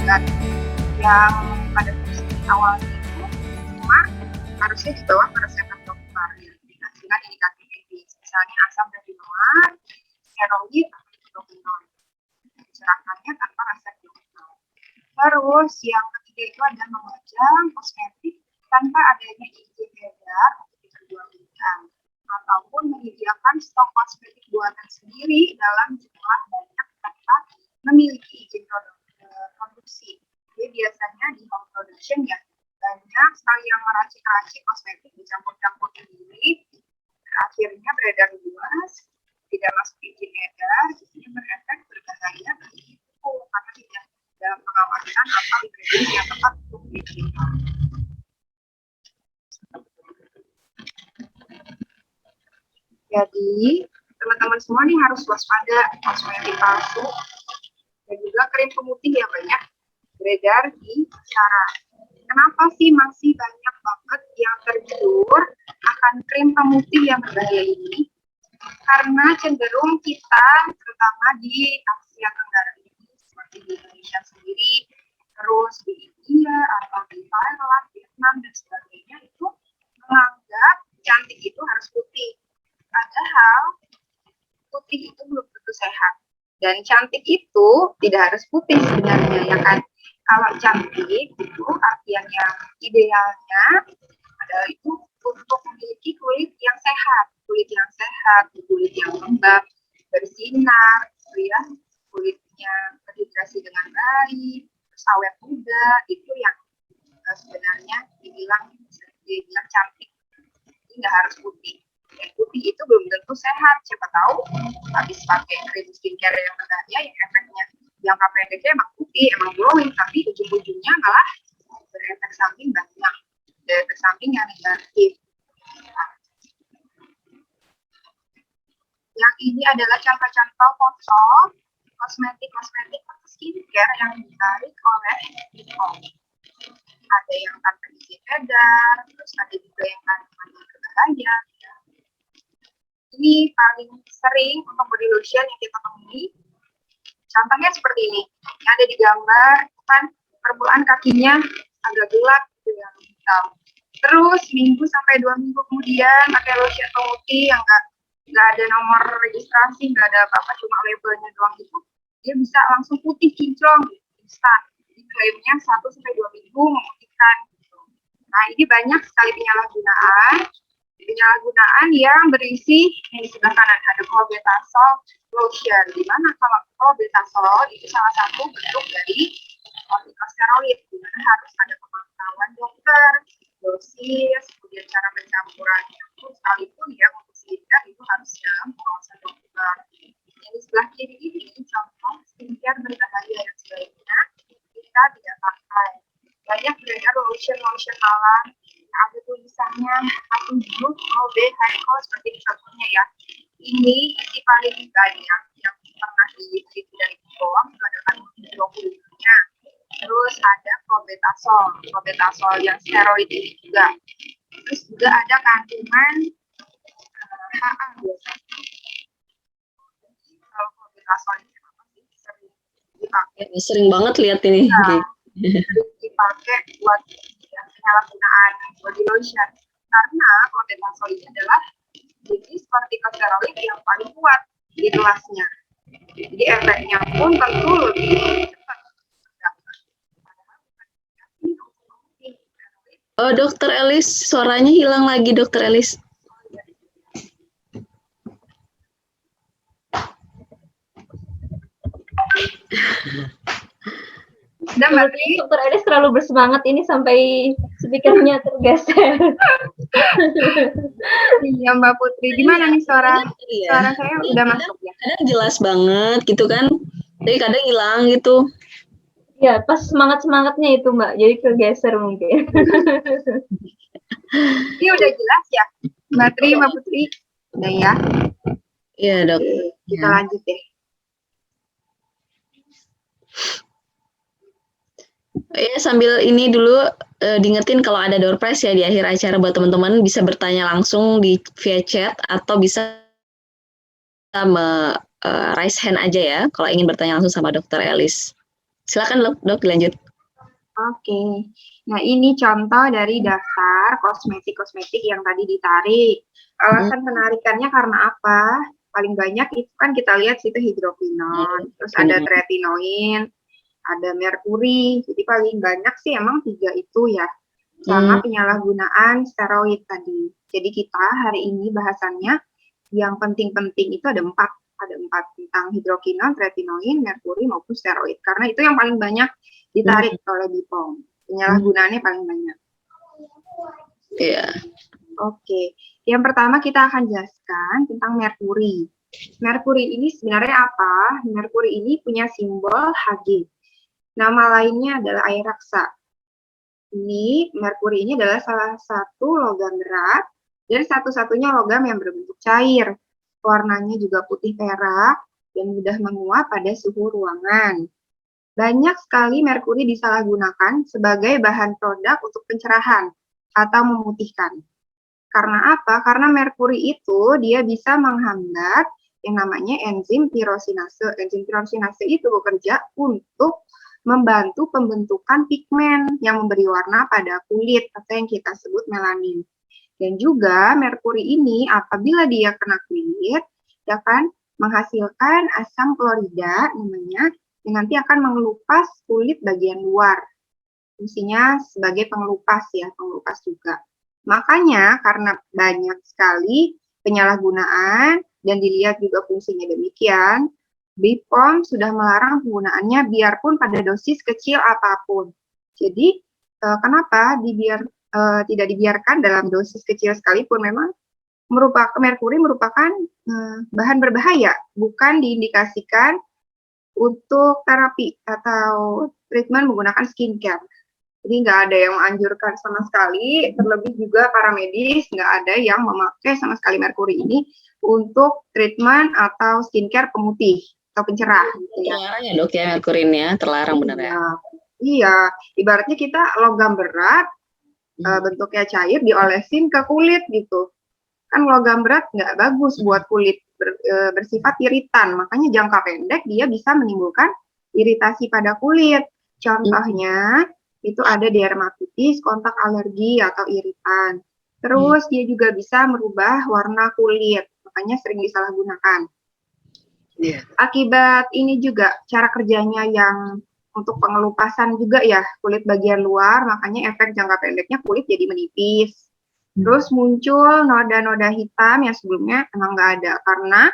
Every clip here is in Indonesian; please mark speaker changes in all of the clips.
Speaker 1: berat yang pada posisi awalnya itu cuma harusnya dibawa ke resep dokter dengan indikatif medis, misalnya asam benzinoat, steroid, atau hidroquinone. Diserahkannya tanpa resep dokter. Terus yang ketiga itu ada memajang kosmetik tanpa adanya izin edar untuk diperjualbelikan, ataupun menyediakan stok kosmetik buatan sendiri dalam jumlah banyak tanpa memiliki izin produksi. Jadi biasanya di home production ya banyak sekali yang meracik-racik kosmetik dicampur-campur sendiri, akhirnya beredar luas, tidak masuk izin edar, jadi berefek berbahaya bagi tubuh karena tidak dalam pengawasan atau ingredient yang tepat untuk diizinkan. Jadi teman-teman semua nih harus waspada kosmetik palsu dan juga krim pemutih yang banyak beredar di pasaran. Kenapa sih masih banyak banget yang tergiur akan krim pemutih yang berbahaya ini? Karena cenderung kita, terutama di Asia Tenggara ini, seperti di Indonesia sendiri, terus di India atau di Thailand, Vietnam, dan sebagainya, itu menganggap cantik itu harus putih. Padahal putih itu belum tentu sehat. Dan cantik itu tidak harus putih sebenarnya, ya kan? Kalau cantik itu artian yang idealnya adalah itu untuk memiliki kulit yang sehat, kulit yang lembab, bersinar, ya, kulitnya terhidrasi dengan baik, awet muda, itu yang sebenarnya dibilang cantik. Ini nggak harus putih. Putih itu belum tentu sehat. Siapa tahu habis pakai krim skincare yang berbahaya, yang efeknya jangka pendeknya emang putih, emang glowing, tapi ujung-ujungnya malah berefek samping banyak, berefek samping yang negatif. Yang ini adalah contoh-contoh foto kosmetik atau skincare yang ditarik oleh Nippon. Ada yang tanpa izin edar, terus ada juga yang kandungannya berbahaya. Ini paling sering untuk body lotion yang kita temui. Contohnya seperti ini. Yang ada di gambar kan permulaan kakinya agak gelap gitu yang hitam. Terus minggu sampai 2 minggu kemudian pakai lotion pemutih yang nggak ada nomor registrasi, nggak ada apa-apa, cuma labelnya doang itu, dia bisa langsung putih kinclong instan. Klaimnya 1 sampai 2 minggu memutihkan. Gitu. Nah ini banyak sekali penyalahgunaan yang berisi yang di sebelah kanan ada clobetasol lotion, di mana kalau clobetasol itu salah satu bentuk dari kortikosteroid, di mana harus ada pemantauan dokter, dosis, kemudian cara pencampurannya, sekalipun ya untuk skincare itu harus dalam pengawasan dokter. Yang di sebelah kiri ini contoh skincare berbahaya yang sebaiknya kita tidak pakai. Banyak beredar lotion malam, ada tulisannya akun dulu Behariko seperti contohnya ya. Ini isi paling banyak yang pernah diteliti dari bawah itu ada kandungan 20-nya. Terus ada clobetasol yang steroid ini juga. Terus juga ada kandungan HA biasanya. Kalau clobetasol ini apa sih sering dipakai?
Speaker 2: Sering banget lihat ini.
Speaker 1: Nah, sering dipakai buat penyalahgunaan body lotion karena clobetasol ini adalah jenis kortikosteroid yang paling kuat di kelasnya. Jadi efeknya pun tentu lebih cepat.
Speaker 2: Oh, Dokter Elis, suaranya hilang lagi, Dokter Elis.
Speaker 1: Dan berarti
Speaker 3: Dokter Elis terlalu bersemangat ini sampai speakernya tergeser.
Speaker 1: Iya Mbak Putri, gimana nih suara saya udah masuk ya?
Speaker 2: Kadang jelas banget gitu kan, tapi kadang hilang gitu.
Speaker 3: Ya, pas semangatnya itu Mbak, jadi kegeser mungkin.
Speaker 1: Ini udah jelas ya, Mbak Tri, Mbak Putri? Udah ya?
Speaker 2: Iya dok.
Speaker 1: Kita lanjut deh.
Speaker 2: Ya, sambil ini dulu diingetin kalau ada door prize ya di akhir acara buat teman-teman bisa bertanya langsung di via chat atau bisa raise hand aja ya kalau ingin bertanya langsung sama Dokter Elis. Silakan dok dilanjut.
Speaker 1: Oke, nah ini contoh dari daftar kosmetik-kosmetik yang tadi ditarik. Alasan penarikannya karena apa? Paling banyak itu kan kita lihat situ hidroquinon, terus ada tretinoin, ada merkuri. Jadi paling banyak sih emang 3 itu ya, sama penyalahgunaan steroid tadi. Jadi kita hari ini bahasannya yang penting-penting itu ada 4. Ada 4 tentang hidroquinon, tretinoin, merkuri maupun steroid. Karena itu yang paling banyak ditarik oleh BPOM. Penyalahgunaannya paling banyak.
Speaker 2: Iya.
Speaker 1: Oke, yang pertama kita akan jelaskan tentang merkuri. Merkuri ini sebenarnya apa? Merkuri ini punya simbol Hg. Nama lainnya adalah air raksa. Ini merkuri ini adalah salah satu logam berat dan satu-satunya logam yang berbentuk cair. Warnanya juga putih perak dan mudah menguap pada suhu ruangan. Banyak sekali merkuri disalahgunakan sebagai bahan produk untuk pencerahan atau memutihkan. Karena apa? Karena merkuri itu dia bisa menghambat yang namanya enzim tirosinase. Enzim tirosinase itu bekerja untuk membantu pembentukan pigmen yang memberi warna pada kulit atau yang kita sebut melanin. Dan juga merkuri ini apabila dia kena kulit, dia akan menghasilkan asam klorida namanya, yang nanti akan mengelupas kulit bagian luar. Fungsinya sebagai pengelupas ya, pengelupas juga. Makanya karena banyak sekali penyalahgunaan dan dilihat juga fungsinya demikian, BPOM sudah melarang penggunaannya biarpun pada dosis kecil apapun. Jadi kenapa tidak dibiarkan dalam dosis kecil sekalipun? Memang merkuri merupakan bahan berbahaya, bukan diindikasikan untuk terapi atau treatment menggunakan skincare. Jadi nggak ada yang menganjurkan sama sekali, terlebih juga para medis nggak ada yang memakai sama sekali merkuri ini untuk treatment atau skincare pemutih atau pencerah. Gitu ya.
Speaker 2: Terlarang ya dok ya merkuri ini ya, terlarang benar ya?
Speaker 1: Iya, ibaratnya kita logam berat, bentuknya cair, diolesin ke kulit gitu. Kan logam berat nggak bagus buat kulit, bersifat iritan, makanya jangka pendek dia bisa menimbulkan iritasi pada kulit. Contohnya itu ada dermatitis, kontak alergi atau iritan. Terus dia juga bisa merubah warna kulit, makanya sering disalahgunakan. Akibat ini juga cara kerjanya yang untuk pengelupasan juga ya kulit bagian luar, makanya efek jangka pendeknya kulit jadi menipis. Terus muncul noda-noda hitam yang sebelumnya emang nggak ada karena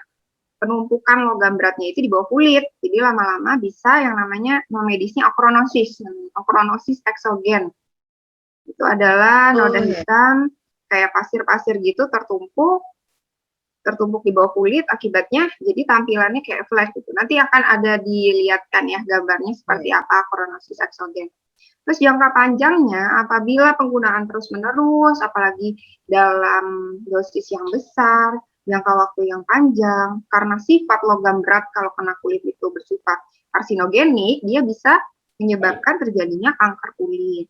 Speaker 1: penumpukan logam beratnya itu di bawah kulit. Jadi lama-lama bisa yang namanya medisnya okronosis eksogen. Itu adalah noda hitam kayak pasir-pasir gitu tertumpuk di bawah kulit, akibatnya jadi tampilannya kayak flash gitu. Nanti akan ada dilihatkan ya gambarnya seperti apa okronosis eksogen. Terus jangka panjangnya apabila penggunaan terus-menerus, apalagi dalam dosis yang besar, jangka waktu yang panjang, karena sifat logam berat kalau kena kulit itu bersifat karsinogenik, dia bisa menyebabkan terjadinya kanker kulit.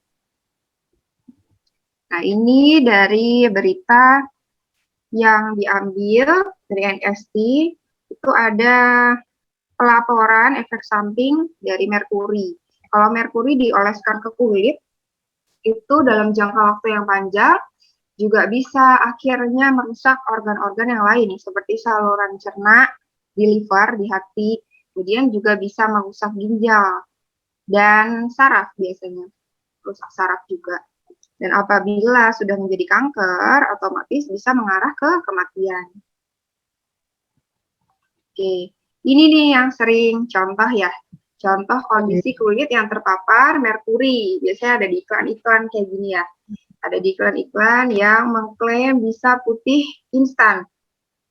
Speaker 1: Nah, ini dari berita yang diambil dari NST, itu ada pelaporan efek samping dari merkuri. Kalau merkuri dioleskan ke kulit, itu dalam jangka waktu yang panjang, juga bisa akhirnya merusak organ-organ yang lain, seperti saluran cerna, di liver, di hati, kemudian juga bisa merusak ginjal, dan saraf biasanya, rusak saraf juga. Dan apabila sudah menjadi kanker, otomatis bisa mengarah ke kematian. Oke, ini nih yang sering contoh ya. Contoh kondisi kulit yang terpapar merkuri. Biasanya ada di iklan-iklan kayak gini ya. Ada di iklan-iklan yang mengklaim bisa putih instan.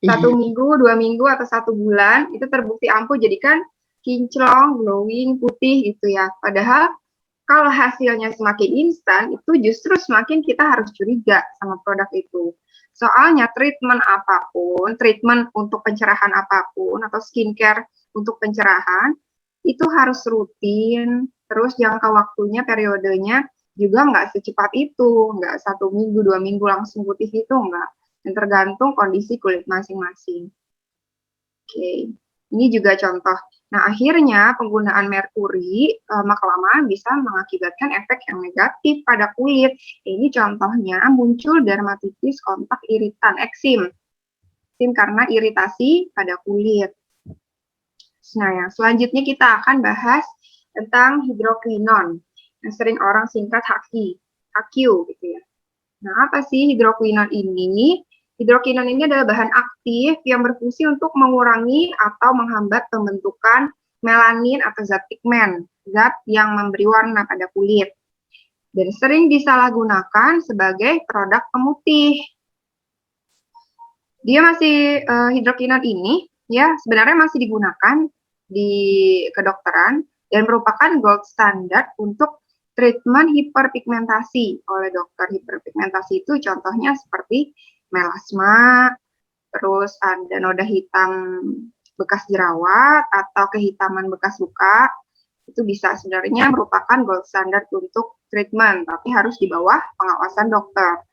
Speaker 1: 1 minggu, 2 minggu, atau 1 bulan, itu terbukti ampuh jadikan kinclong, glowing, putih gitu ya. Padahal kalau hasilnya semakin instan, itu justru semakin kita harus curiga sama produk itu. Soalnya treatment apapun, treatment untuk pencerahan apapun, atau skincare untuk pencerahan, itu harus rutin, terus jangka waktunya, periodenya juga nggak secepat itu, nggak 1 minggu, 2 minggu langsung putih itu, nggak. Dan tergantung kondisi kulit masing-masing. Oke, ini juga contoh. Nah, akhirnya penggunaan merkuri lama-kelamaan bisa mengakibatkan efek yang negatif pada kulit. Ini contohnya muncul dermatitis, kontak, iritan, eksim. Eksim karena iritasi pada kulit. Nah, yang selanjutnya kita akan bahas tentang hidroquinon, yang sering orang singkat HQ gitu ya. Nah, apa sih hidroquinon ini? Hidroquinon ini adalah bahan aktif yang berfungsi untuk mengurangi atau menghambat pembentukan melanin atau zat pigmen, zat yang memberi warna pada kulit. Dan sering disalahgunakan sebagai produk pemutih. Dia masih hidroquinon ini ya sebenarnya masih digunakan di kedokteran dan merupakan gold standard untuk treatment hiperpigmentasi oleh dokter. Hiperpigmentasi itu contohnya seperti melasma, terus ada noda hitam bekas jerawat atau kehitaman bekas luka. Itu bisa sebenarnya merupakan gold standard untuk treatment, tapi harus di bawah pengawasan dokter.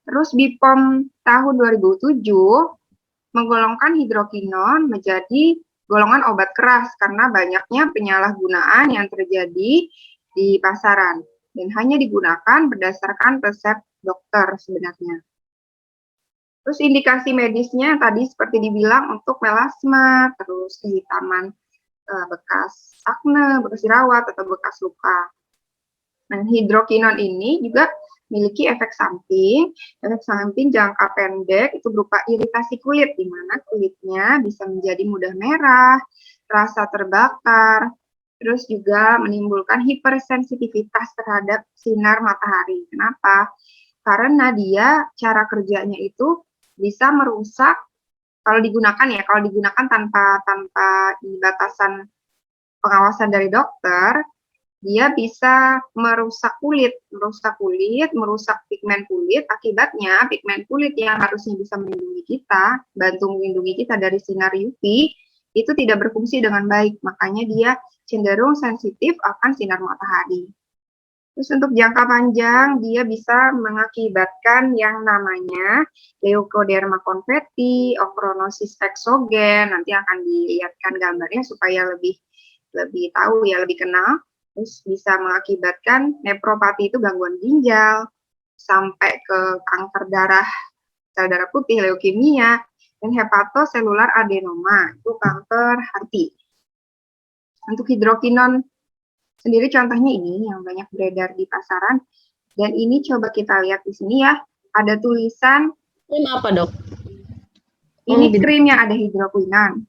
Speaker 1: Terus BPOM tahun 2007 menggolongkan hidroquinon menjadi golongan obat keras karena banyaknya penyalahgunaan yang terjadi di pasaran dan hanya digunakan berdasarkan resep dokter sebenarnya. Terus indikasi medisnya tadi seperti dibilang untuk melasma, terus kehitaman bekas akne, bekas jerawat atau bekas luka. Dan hidroquinon ini juga memiliki efek samping jangka pendek itu berupa iritasi kulit, di mana kulitnya bisa menjadi mudah merah, rasa terbakar, terus juga menimbulkan hipersensitivitas terhadap sinar matahari. Kenapa? Karena dia cara kerjanya itu bisa merusak kalau digunakan tanpa batasan pengawasan dari dokter, dia bisa merusak kulit, merusak pigmen kulit. Akibatnya pigmen kulit yang harusnya bisa melindungi kita, bantu melindungi kita dari sinar UV, itu tidak berfungsi dengan baik. Makanya dia cenderung sensitif akan sinar matahari. Terus untuk jangka panjang, dia bisa mengakibatkan yang namanya leukoderma konfeti, ochronosis exogen. Nanti akan dilihatkan gambarnya supaya lebih tahu ya, lebih kenal. Terus bisa mengakibatkan nefropati, itu gangguan ginjal, sampai ke kanker darah, sel darah putih, leukemia, dan hepatoselular adenoma, itu kanker hati. Untuk hidroquinon sendiri contohnya ini yang banyak beredar di pasaran, dan ini coba kita lihat di sini ya, ada tulisan
Speaker 2: Krim apa, Dok?
Speaker 1: ini krim yang ada hidroquinon.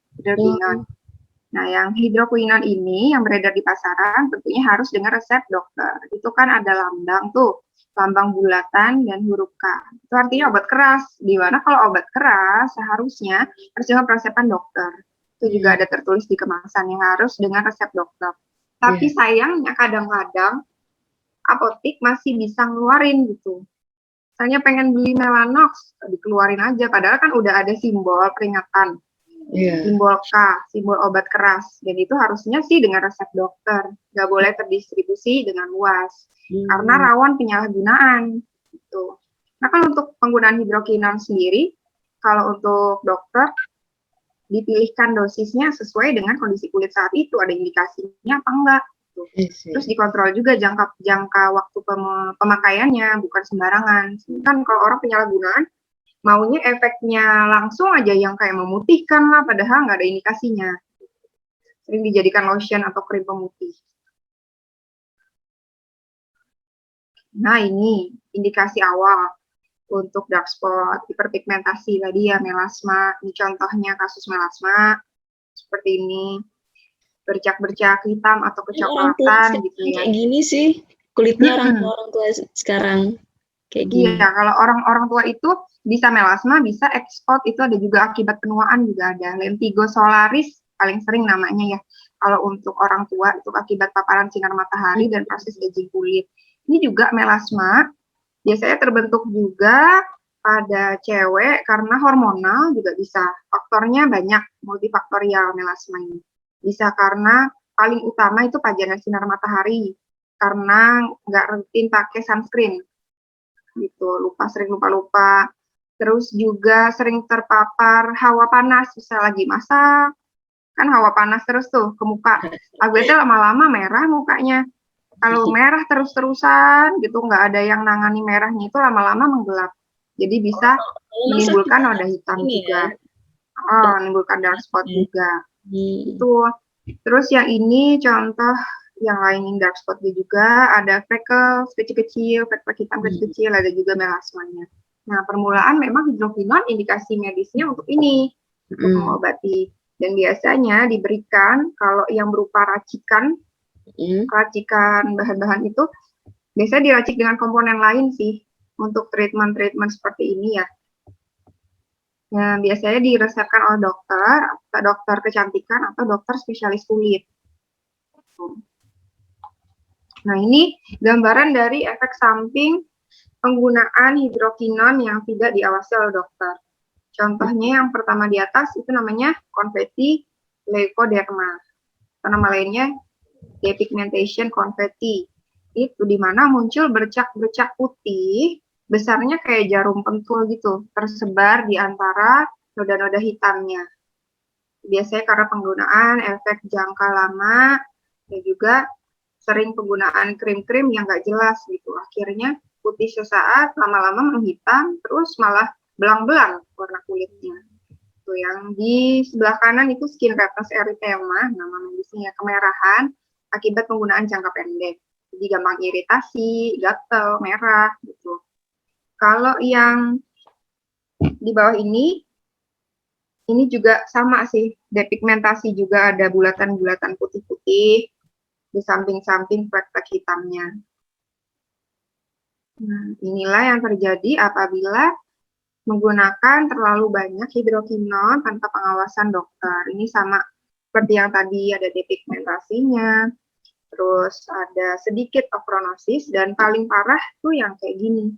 Speaker 1: Nah, yang hidroquinon ini yang beredar di pasaran tentunya harus dengan resep dokter. Itu kan ada lambang tuh, lambang bulatan dan huruf K. Itu artinya obat keras. Di mana kalau obat keras seharusnya harus dengan resepan dokter. Itu juga ada tertulis di kemasan yang harus dengan resep dokter. Tapi sayangnya kadang-kadang apotek masih bisa ngeluarin gitu. Misalnya pengen beli Melanox, dikeluarin aja. Padahal kan udah ada simbol peringatan. Simbol K, simbol obat keras. Dan itu harusnya sih dengan resep dokter. Nggak boleh terdistribusi dengan luas. Karena rawan penyalahgunaan. Gitu. Nah kan untuk penggunaan hidroquinon sendiri, kalau untuk dokter, dipilihkan dosisnya sesuai dengan kondisi kulit saat itu, ada indikasinya apa enggak. Terus dikontrol juga jangka waktu pemakaiannya, bukan sembarangan. Kan kalau orang penyalahgunaan, maunya efeknya langsung aja yang kayak memutihkan lah, padahal nggak ada indikasinya. Sering dijadikan lotion atau krim pemutih. Nah ini indikasi awal untuk dark spot, hiperpigmentasi tadi ya, melasma. Ini contohnya kasus melasma seperti ini, bercak-bercak hitam atau kecoklatan gitu ya.
Speaker 2: Kayak gini sih kulitnya orang tua sekarang kayak gini.
Speaker 1: Iya, kalau orang tua itu bisa melasma, bisa ekspot, itu ada juga akibat penuaan juga ada. Lentigo solaris paling sering namanya ya. Kalau untuk orang tua itu akibat paparan sinar matahari dan proses aging kulit. Ini juga melasma biasanya terbentuk juga pada cewek karena hormonal, juga bisa. Faktornya banyak, multifaktorial melasma ini. Bisa karena paling utama itu pajanan sinar matahari, karena nggak rutin pakai sunscreen. Gitu, sering lupa. Terus juga sering terpapar hawa panas, bisa lagi masak, kan hawa panas terus tuh ke muka. AGT lama-lama merah mukanya. Kalau merah terus-terusan gitu, nggak ada yang nangani merahnya itu lama-lama menggelap. Jadi bisa menimbulkan noda hitam juga. Menimbulkan dark spot juga. Itu. Terus yang ini contoh yang lain dark spot juga ada freckles kecil-kecil, flek hitam kecil-kecil, ada juga melasmanya. Nah, permulaan memang hidrokinon indikasi medisnya untuk ini, untuk mengobati. Dan biasanya diberikan kalau yang berupa racikan bahan-bahan itu biasanya diracik dengan komponen lain sih untuk treatment-treatment seperti ini ya. Nah, biasanya diresepkan oleh dokter, atau dokter kecantikan atau dokter spesialis kulit. Nah, ini gambaran dari efek samping penggunaan hidrokinon yang tidak diawasi oleh dokter. Contohnya yang pertama di atas itu namanya konfeti leukoderma. Atau nama lainnya depigmentation confetti. Itu dimana muncul bercak-bercak putih, besarnya kayak jarum pentul gitu, tersebar di antara noda-noda hitamnya. Biasanya karena penggunaan efek jangka lama dan juga sering penggunaan krim-krim yang nggak jelas gitu. Akhirnya putih sesaat, lama-lama menghitam, terus malah belang-belang warna kulitnya. Tuh yang di sebelah kanan itu skin redness erythema, nama medisnya kemerahan akibat penggunaan jangka pendek. Jadi gampang iritasi, gatal, merah gitu. Kalau yang di bawah ini juga sama sih, depigmentasi juga ada bulatan-bulatan putih-putih di samping-samping flek-flek hitamnya. Nah, inilah yang terjadi apabila menggunakan terlalu banyak hidrokinon tanpa pengawasan dokter. Ini sama seperti yang tadi, ada depigmentasinya, terus ada sedikit okronosis, dan paling parah tuh yang kayak gini.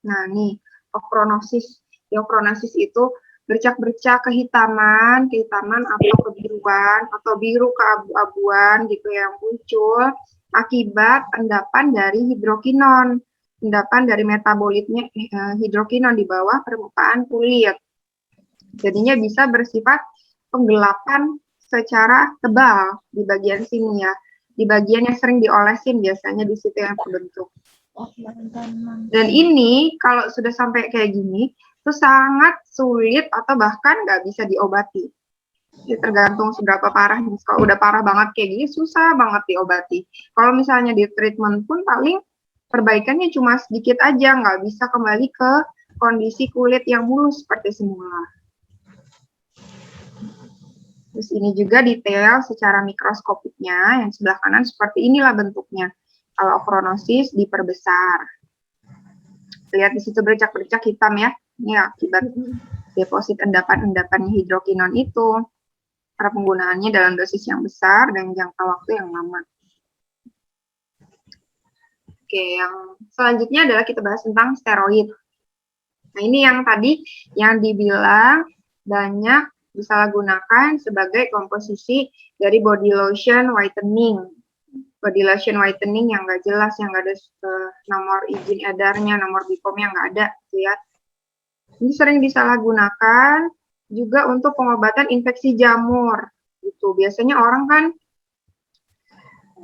Speaker 1: Nah, nih, okronosis. Okronosis itu bercak-bercak kehitaman atau kebiruan, atau biru keabu-abuan gitu yang muncul akibat endapan dari hidrokinon, endapan dari metabolitnya hidrokinon di bawah permukaan kulit. Jadinya bisa bersifat penggelapan secara tebal di bagian sini ya, di bagian yang sering diolesin biasanya di situ yang terbentuk. Dan ini kalau sudah sampai kayak gini, itu sangat sulit atau bahkan nggak bisa diobati. Jadi tergantung seberapa parah. Kalau udah parah banget kayak gini, susah banget diobati. Kalau misalnya di treatment pun paling perbaikannya cuma sedikit aja, nggak bisa kembali ke kondisi kulit yang mulus seperti semula. Terus ini juga detail secara mikroskopiknya, yang sebelah kanan seperti inilah bentuknya. Kalau okronosis diperbesar. Lihat di situ bercak-bercak hitam ya. Ini akibat deposit endapan-endapan hidrokinon itu. Karena penggunaannya dalam dosis yang besar dan jangka waktu yang lama. Oke, yang selanjutnya adalah kita bahas tentang steroid. Nah, ini yang tadi yang dibilang banyak disalahgunakan sebagai komposisi dari body lotion whitening. Body lotion whitening yang nggak jelas, yang nggak ada nomor izin edarnya, nomor BPOM-nya nggak ada, gitu ya. Ini sering disalahgunakan juga untuk pengobatan infeksi jamur, gitu. Biasanya orang kan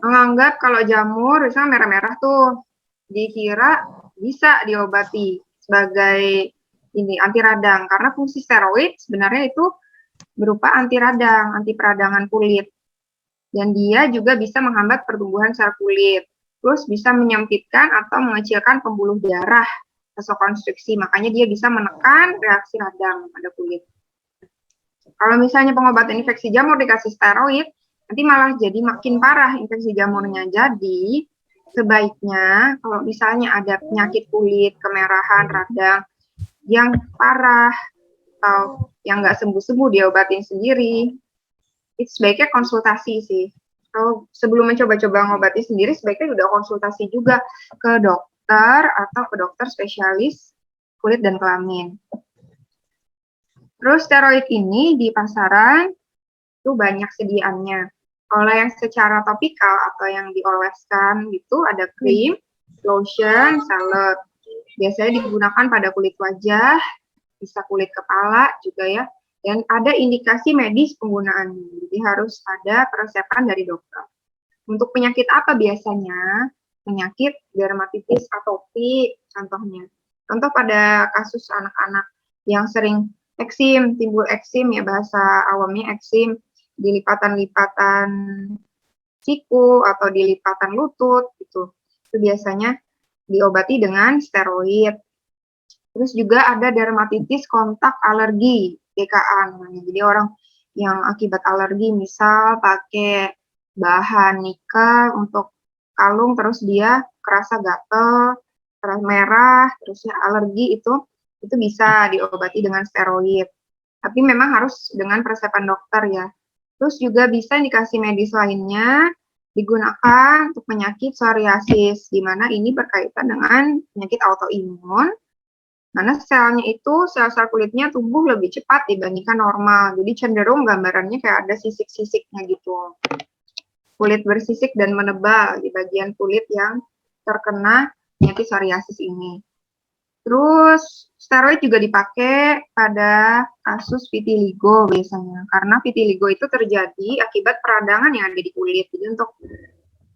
Speaker 1: menganggap kalau jamur, misalnya merah-merah tuh, dikira bisa diobati sebagai ini anti radang, karena fungsi steroid sebenarnya itu berupa anti radang, anti peradangan kulit. Dan dia juga bisa menghambat pertumbuhan sel kulit. Terus bisa menyempitkan atau mengecilkan pembuluh darah vasokonstriksi. Makanya dia bisa menekan reaksi radang pada kulit. Kalau misalnya pengobatan infeksi jamur dikasih steroid, nanti malah jadi makin parah infeksi jamurnya. Jadi sebaiknya kalau misalnya ada penyakit kulit, kemerahan, radang yang parah atau yang nggak sembuh-sembuh diobatin sendiri, itu sebaiknya konsultasi sih. Kalau sebelum mencoba-coba ngobati sendiri, sebaiknya udah konsultasi juga ke dokter atau ke dokter spesialis kulit dan kelamin. Terus steroid ini di pasaran itu banyak sediaannya. Kalau yang secara topikal atau yang dioleskan gitu ada krim, lotion, salep. Biasanya digunakan pada kulit wajah, bisa kulit kepala juga ya. Dan ada indikasi medis penggunaannya, jadi harus ada peresepan dari dokter. Untuk penyakit apa biasanya? Penyakit dermatitis atopik contohnya. Contoh pada kasus anak-anak yang sering eksim, timbul eksim ya, bahasa awamnya eksim, di lipatan-lipatan siku atau di lipatan lutut gitu. Itu biasanya diobati dengan steroid. Terus juga ada dermatitis kontak alergi, DKA namanya. Jadi orang yang akibat alergi, misal pakai bahan nikel untuk kalung, terus dia kerasa gatel, terus merah, terusnya alergi itu bisa diobati dengan steroid. Tapi memang harus dengan peresepan dokter ya. Terus juga bisa indikasi medis lainnya digunakan untuk penyakit psoriasis, di mana ini berkaitan dengan penyakit autoimun, karena selnya itu, sel-sel kulitnya tumbuh lebih cepat dibandingkan normal. Jadi cenderung gambarannya kayak ada sisik-sisiknya gitu. Kulit bersisik dan menebal di bagian kulit yang terkena penyakit psoriasis ini. Terus steroid juga dipakai pada kasus vitiligo biasanya. Karena vitiligo itu terjadi akibat peradangan yang ada di kulit. Jadi untuk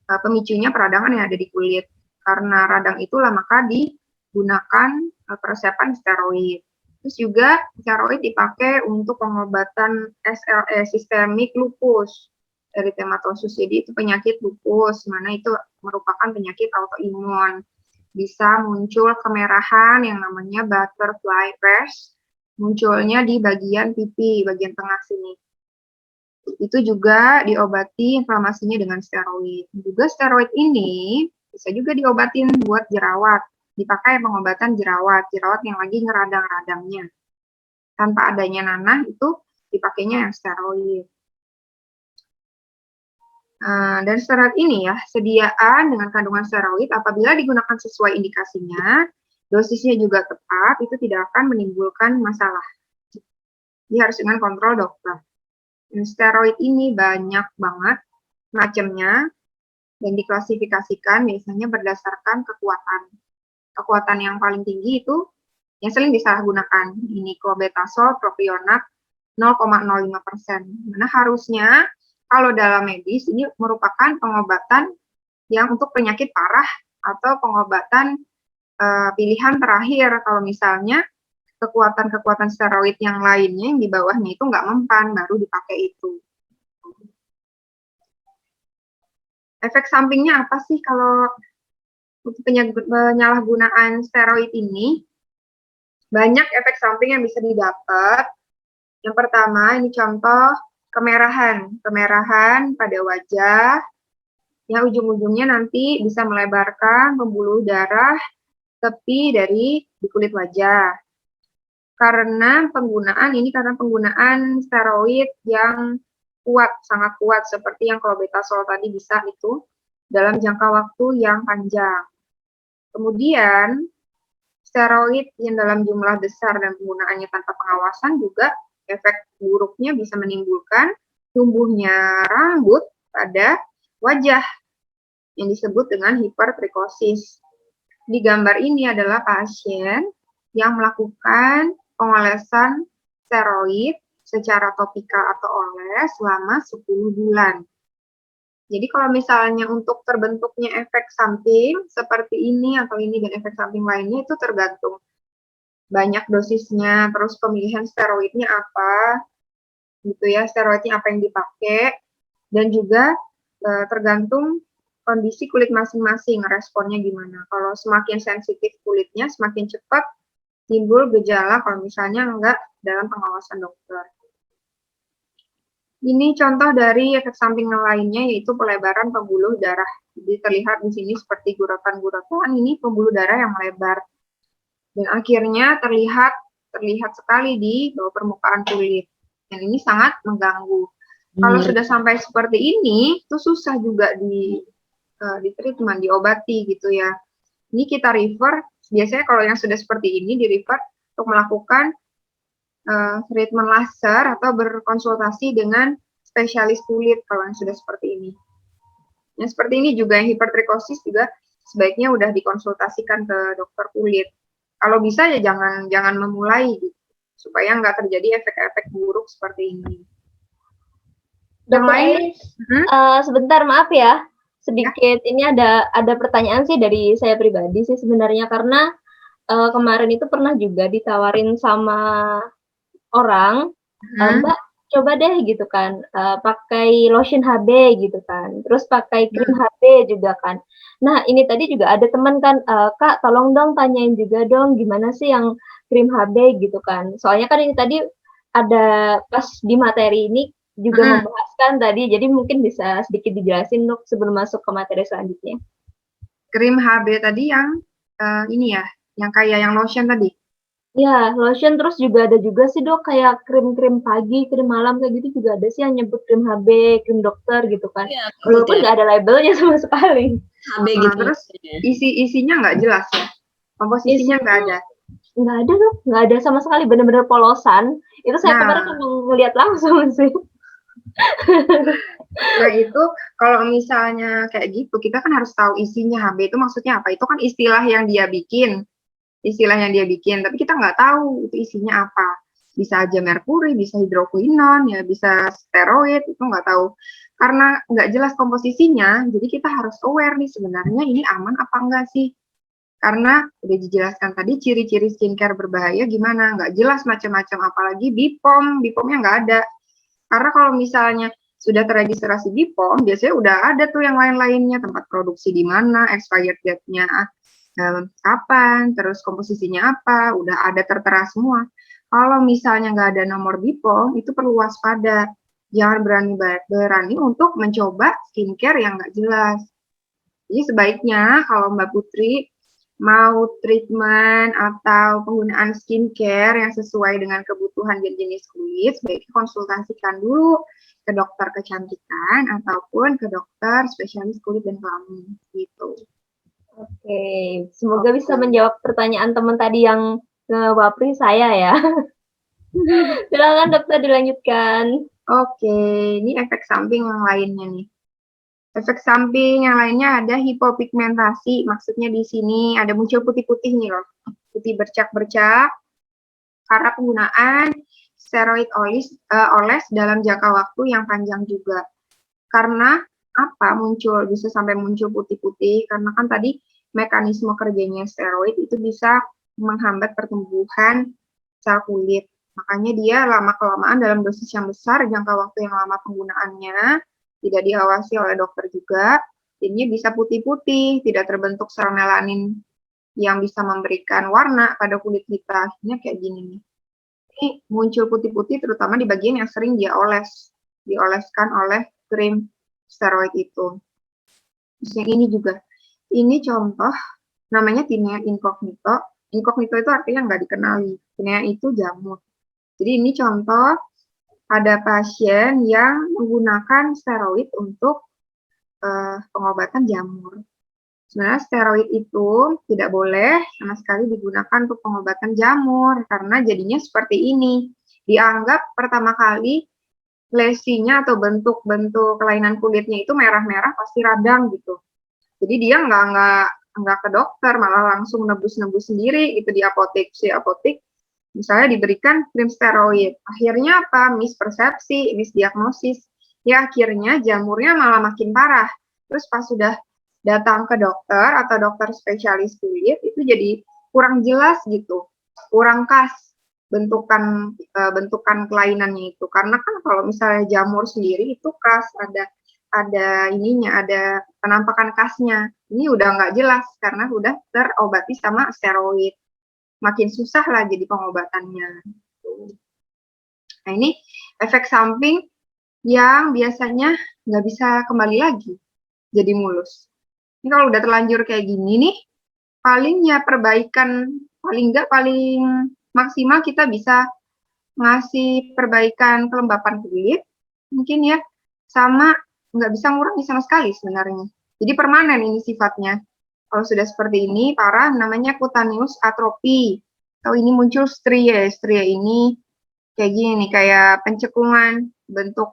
Speaker 1: pemicunya peradangan yang ada di kulit. Karena radang itulah maka digunakan peresepan steroid. Terus juga steroid dipakai untuk pengobatan SLE, sistemik lupus erythematosus. Jadi itu penyakit lupus, mana itu merupakan penyakit autoimun. Bisa muncul kemerahan yang namanya butterfly rash, munculnya di bagian pipi, bagian tengah sini. Itu juga diobati inflamasinya dengan steroid. Juga steroid ini bisa juga diobatin buat jerawat. Dipakai pengobatan jerawat yang lagi ngeradang-radangnya. Tanpa adanya nanah itu dipakainya yang steroid. Dan steroid ini ya, sediaan dengan kandungan steroid apabila digunakan sesuai indikasinya, dosisnya juga tepat, itu tidak akan menimbulkan masalah. Jadi harus dengan kontrol dokter. Dan steroid ini banyak banget macamnya dan diklasifikasikan biasanya berdasarkan kekuatan. Kekuatan yang paling tinggi itu yang sering disalahgunakan, ini clobetasol, propionate 0,05%. Mana harusnya kalau dalam medis ini merupakan pengobatan yang untuk penyakit parah atau pengobatan pilihan terakhir. Kalau misalnya kekuatan-kekuatan steroid yang lainnya yang di bawahnya itu nggak mempan, baru dipakai itu. Efek sampingnya apa sih kalau untuk penyalahgunaan steroid ini? Banyak efek samping yang bisa didapat. Yang pertama, ini contoh kemerahan pada wajah, yang ujung-ujungnya nanti bisa melebarkan pembuluh darah tepi dari di kulit wajah. Karena penggunaan steroid yang kuat, sangat kuat, seperti yang clobetasol tadi bisa itu dalam jangka waktu yang panjang. Kemudian, steroid yang dalam jumlah besar dan penggunaannya tanpa pengawasan juga efek buruknya bisa menimbulkan tumbuhnya rambut pada wajah yang disebut dengan hipertrikosis. Di gambar ini adalah pasien yang melakukan pengolesan steroid secara topikal atau oles selama 10 bulan. Jadi kalau misalnya untuk terbentuknya efek samping seperti ini atau ini dan efek samping lainnya itu tergantung banyak dosisnya, terus pemilihan steroidnya apa, gitu ya, steroidnya apa yang dipakai, dan juga tergantung kondisi kulit masing-masing, responnya gimana. Kalau semakin sensitif kulitnya, semakin cepat timbul gejala kalau misalnya enggak dalam pengawasan dokter. Ini contoh dari efek samping lainnya, yaitu pelebaran pembuluh darah. Jadi terlihat di sini seperti guratan-guratan, ini pembuluh darah yang melebar. Dan akhirnya terlihat sekali di bawah permukaan kulit. Dan ini sangat mengganggu. Kalau sudah sampai seperti ini, itu susah juga di treatment, diobati gitu ya. Ini kita refer, biasanya kalau yang sudah seperti ini di refer untuk melakukan treatment laser atau berkonsultasi dengan spesialis kulit kalau yang sudah seperti ini. Yang seperti ini juga yang hipertrikosis juga sebaiknya udah dikonsultasikan ke dokter kulit. Kalau bisa ya jangan memulai gitu. supaya nggak terjadi efek-efek buruk seperti ini. Yang
Speaker 3: Dokter
Speaker 1: lain?
Speaker 3: Elis, sebentar maaf ya, sedikit ini ada pertanyaan sih dari saya pribadi sih sebenarnya karena kemarin itu pernah juga ditawarin sama orang, Mbak coba deh gitu kan, pakai lotion HB gitu kan, terus pakai krim HB juga kan. Nah ini tadi juga ada teman kan, Kak tolong dong tanyain juga dong gimana sih yang krim HB gitu kan. Soalnya kan ini tadi ada pas di materi ini juga membahaskan tadi, jadi mungkin bisa sedikit dijelasin Dok sebelum masuk ke materi selanjutnya.
Speaker 1: Krim HB tadi yang ini ya, yang kayak yang lotion tadi?
Speaker 3: Ya, lotion terus juga ada juga sih Dok kayak krim-krim pagi, krim malam kayak gitu juga ada sih yang nyebut krim HB, krim dokter gitu kan.
Speaker 2: Iya,
Speaker 3: Walaupun nggak ada labelnya sama sekali.
Speaker 2: HB gitu.
Speaker 1: Terus isinya nggak jelas ya? Komposisinya nggak ada?
Speaker 3: Nggak ada Dok, nggak ada sama sekali, bener-bener polosan. Itu saya kemarin memang ngeliat langsung sih.
Speaker 1: Nah itu kalau misalnya kayak gitu, kita kan harus tahu isinya HB itu maksudnya apa. Itu kan istilah yang dia bikin. Tapi kita nggak tahu itu isinya apa. Bisa aja merkuri, bisa hidrokuinon, ya bisa steroid, itu nggak tahu. Karena nggak jelas komposisinya, jadi kita harus aware nih sebenarnya ini aman apa enggak sih. Karena udah dijelaskan tadi ciri-ciri skincare berbahaya gimana, nggak jelas macam-macam, apalagi BPOM-nya nggak ada. Karena kalau misalnya sudah terregistrasi BPOM, biasanya udah ada tuh yang lain-lainnya, tempat produksi di mana, expired date-nya kapan, terus komposisinya apa, udah ada tertera semua. Kalau misalnya nggak ada nomor BPOM, itu perlu waspada. Jangan berani untuk mencoba skincare yang nggak jelas. Jadi sebaiknya kalau Mbak Putri mau treatment atau penggunaan skincare yang sesuai dengan kebutuhan dan jenis kulit, sebaiknya konsultasikan dulu ke dokter kecantikan ataupun ke dokter spesialis kulit dan kelamin gitu.
Speaker 3: Oke, semoga bisa menjawab pertanyaan teman tadi yang ke Wapri saya ya. Silakan dokter dilanjutkan.
Speaker 1: Oke, ini efek samping yang lainnya nih. Efek samping yang lainnya ada hipopigmentasi, maksudnya di sini ada muncul putih-putih nih loh, putih bercak-bercak karena penggunaan steroid oles dalam jangka waktu yang panjang juga. Karena apa bisa sampai muncul putih-putih? Karena kan tadi mekanisme kerjanya steroid itu bisa menghambat pertumbuhan sel kulit. Makanya dia lama-kelamaan dalam dosis yang besar, jangka waktu yang lama penggunaannya, tidak diawasi oleh dokter juga, jadinya bisa putih-putih, tidak terbentuk sel melanin yang bisa memberikan warna pada kulit kita. Akhirnya kayak gini nih. Ini muncul putih-putih terutama di bagian yang sering dia dioleskan oleh krim steroid itu. Terus yang ini juga. Ini contoh, namanya tinea incognito. Incognito itu artinya nggak dikenali. Tinea itu jamur. Jadi ini contoh ada pasien yang menggunakan steroid untuk pengobatan jamur. Sebenarnya steroid itu tidak boleh sama sekali digunakan untuk pengobatan jamur karena jadinya seperti ini. Dianggap pertama kali lesinya atau bentuk-bentuk kelainan kulitnya itu merah-merah pasti radang gitu. Jadi dia nggak ke dokter, malah langsung nebus-nebus sendiri gitu di apotek. Si apotek misalnya diberikan krim steroid. Akhirnya apa? Mispersepsi, misdiagnosis. Ya akhirnya jamurnya malah makin parah. Terus pas sudah datang ke dokter atau dokter spesialis kulit, itu jadi kurang jelas gitu. Kurang khas bentukan kelainannya itu. Karena kan kalau misalnya jamur sendiri itu khas, ada penampakan khasnya. Ini udah nggak jelas karena udah terobati sama steroid. Makin susah lah jadi pengobatannya. Nah ini efek samping yang biasanya nggak bisa kembali lagi jadi mulus. Ini kalau udah terlanjur kayak gini nih, paling ya perbaikan, paling maksimal kita bisa ngasih perbaikan kelembapan kulit, mungkin ya, sama nggak bisa ngurangi sama sekali sebenarnya. Jadi permanen ini sifatnya. Kalau sudah seperti ini, parah, namanya cutaneous atrophy. Kalau ini muncul stria ini kayak gini nih, kayak pencekungan, bentuk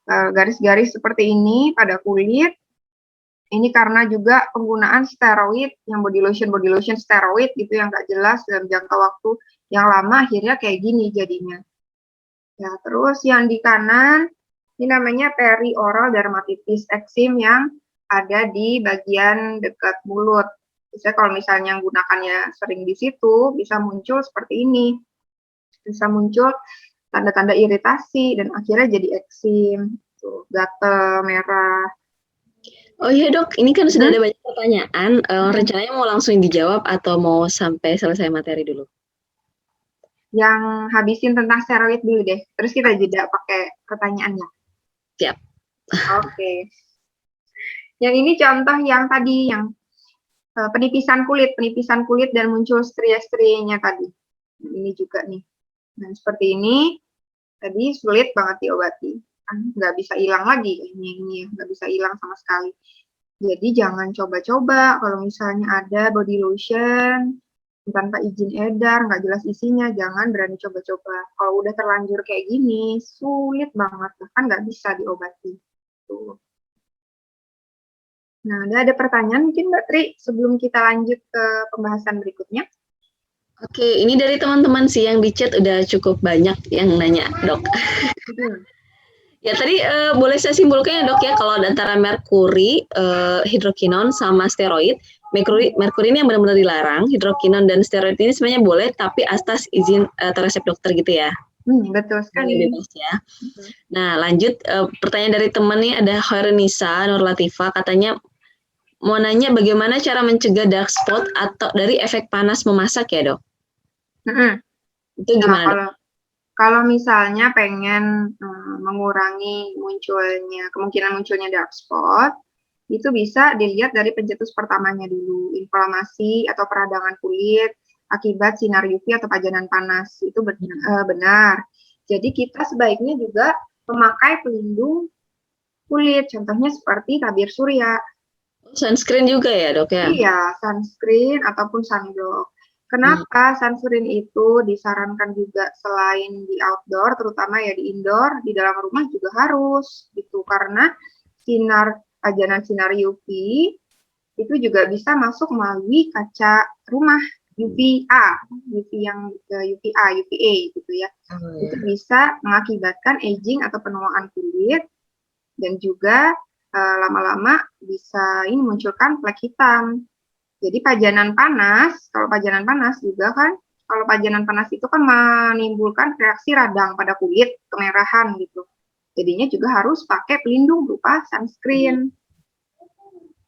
Speaker 1: garis-garis seperti ini pada kulit. Ini karena juga penggunaan steroid, yang body lotion steroid gitu yang nggak jelas dalam jangka waktu Yang lama akhirnya kayak gini jadinya. Ya, terus yang di kanan ini namanya perioral dermatitis, eksim yang ada di bagian dekat mulut. Bisa kalau misalnya gunakannya sering di situ, bisa muncul seperti ini. Bisa muncul tanda-tanda iritasi dan akhirnya jadi eksim, tuh, gatal, merah.
Speaker 2: Oh iya dok, ini kan sudah ada banyak pertanyaan. Rencananya mau langsung dijawab atau mau sampai selesai materi dulu?
Speaker 1: Yang habisin tentang steroid dulu deh. Terus kita jeda pakai pertanyaannya.
Speaker 2: Siap.
Speaker 1: Oke. Yang ini contoh yang tadi, yang penipisan kulit dan muncul stria-strianya tadi. Ini juga nih. Nah, seperti ini, tadi sulit banget diobati. Kan nggak bisa hilang lagi, ini nggak bisa hilang sama sekali. Jadi jangan coba-coba kalau misalnya ada body lotion tanpa izin edar, nggak jelas isinya, jangan berani coba-coba. Kalau udah terlanjur kayak gini, sulit banget, bahkan nggak bisa diobati. Tuh. Nah, ada pertanyaan mungkin Mbak Tri sebelum kita lanjut ke pembahasan berikutnya?
Speaker 2: Oke, ini dari teman-teman sih yang di chat udah cukup banyak yang nanya, dok. Ya tadi boleh saya simpulkan ya dok ya, kalau antara merkuri, hidrokinon sama steroid, merkuri ini yang benar-benar dilarang, hidrokinon dan steroid ini sebenarnya boleh, tapi atas izin atau resep dokter gitu ya.
Speaker 1: Betul sekali.
Speaker 2: Bebas ya. Nah lanjut, pertanyaan dari teman nih ada Horenisa Nur Latifa, katanya mau nanya bagaimana cara mencegah dark spot atau dari efek panas memasak ya dok? Itu gimana dok?
Speaker 1: Kalau misalnya pengen mengurangi kemungkinan munculnya dark spot, itu bisa dilihat dari pencetus pertamanya dulu, inflamasi atau peradangan kulit akibat sinar UV atau pajanan panas, itu benar. Jadi kita sebaiknya juga memakai pelindung kulit, contohnya seperti tabir surya.
Speaker 2: Sunscreen juga ya dok ya?
Speaker 1: Iya, sunscreen ataupun sunblock. Kenapa sunscreen itu disarankan juga selain di outdoor, terutama ya di indoor, di dalam rumah juga harus gitu, karena pajanan sinar UV itu juga bisa masuk melalui kaca rumah UVA, UVA gitu ya. Itu bisa mengakibatkan aging atau penuaan kulit dan juga lama-lama bisa munculkan flek hitam. Jadi pajanan panas juga kan, kalau pajanan panas itu kan menimbulkan reaksi radang pada kulit, kemerahan gitu. Jadinya juga harus pakai pelindung berupa sunscreen.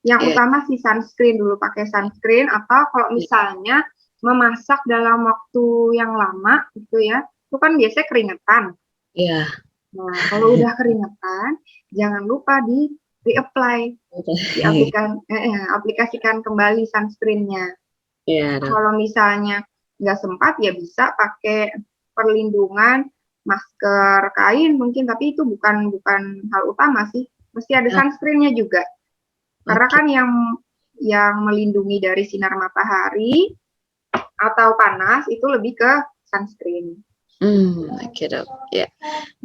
Speaker 1: Yang utama sih sunscreen dulu, pakai sunscreen, atau kalau misalnya memasak dalam waktu yang lama gitu ya, itu kan biasanya keringetan.
Speaker 2: Iya.
Speaker 1: Nah, kalau udah keringetan, jangan lupa di-apply, aplikasikan kembali sunscreen-nya. Kalau misalnya nggak sempat, ya bisa pakai perlindungan masker kain mungkin, tapi itu bukan hal utama sih. Mesti ada sunscreen-nya juga. Karena kan yang melindungi dari sinar matahari atau panas itu lebih ke sunscreen.
Speaker 2: Oke dok. Ya.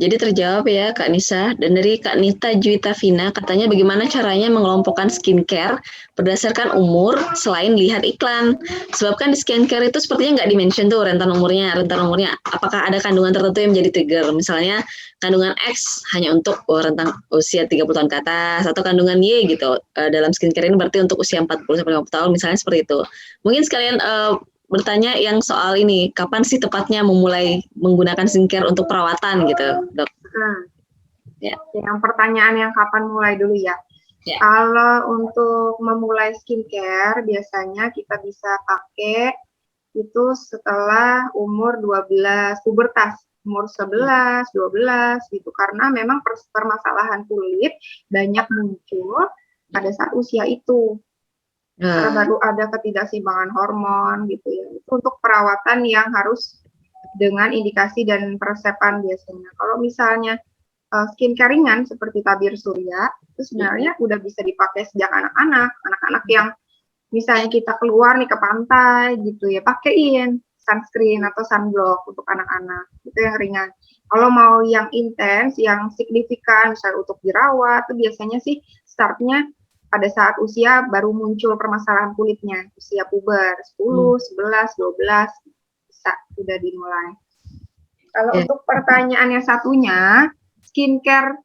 Speaker 2: Jadi terjawab ya Kak Nisa. Dan dari Kak Nita Juwita Vina, katanya bagaimana caranya mengelompokkan skincare berdasarkan umur selain lihat iklan. Sebab kan di skincare itu sepertinya nggak dimention tuh rentan umurnya. Apakah ada kandungan tertentu yang menjadi trigger? Misalnya kandungan X hanya untuk rentang usia 30 tahun ke atas, atau kandungan Y gitu. Dalam skincare ini berarti untuk usia 40-50 tahun misalnya seperti itu. Mungkin sekalian bertanya yang soal ini, kapan sih tepatnya memulai menggunakan skincare untuk perawatan gitu, dok?
Speaker 1: Ya. Yang pertanyaan yang kapan mulai dulu ya. Kalau untuk memulai skincare, biasanya kita bisa pakai itu setelah umur 12, pubertas, umur 11, 12 gitu, karena memang permasalahan kulit banyak muncul pada saat usia itu. Karena baru ada ketidakseimbangan hormon gitu ya. Itu untuk perawatan yang harus dengan indikasi dan peresepan biasanya. Kalau misalnya skincare ringan seperti tabir surya, itu sebenarnya udah bisa dipakai sejak anak-anak yang misalnya kita keluar nih ke pantai gitu ya, pakaiin sunscreen atau sunblock untuk anak-anak, itu yang ringan. Kalau mau yang intens, yang signifikan, misalnya untuk jerawat, itu biasanya sih startnya pada saat usia baru muncul permasalahan kulitnya, usia puber, 10, 11, 12, bisa, sudah dimulai. Kalau
Speaker 2: Ya.
Speaker 1: untuk pertanyaan yang satunya, skincare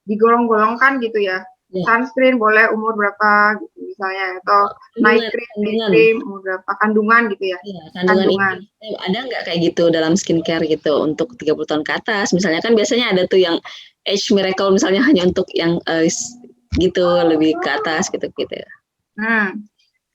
Speaker 1: digolong-golongkan gitu ya.
Speaker 2: Ya.
Speaker 1: Sunscreen boleh umur berapa gitu misalnya, atau night cream, day cream umur berapa, kandungan gitu ya.
Speaker 2: Iya, kandungan ini ada nggak kayak gitu dalam skincare gitu untuk 30 tahun ke atas? Misalnya kan biasanya ada tuh yang Age Miracle misalnya hanya untuk yang gitu lebih ke atas gitu.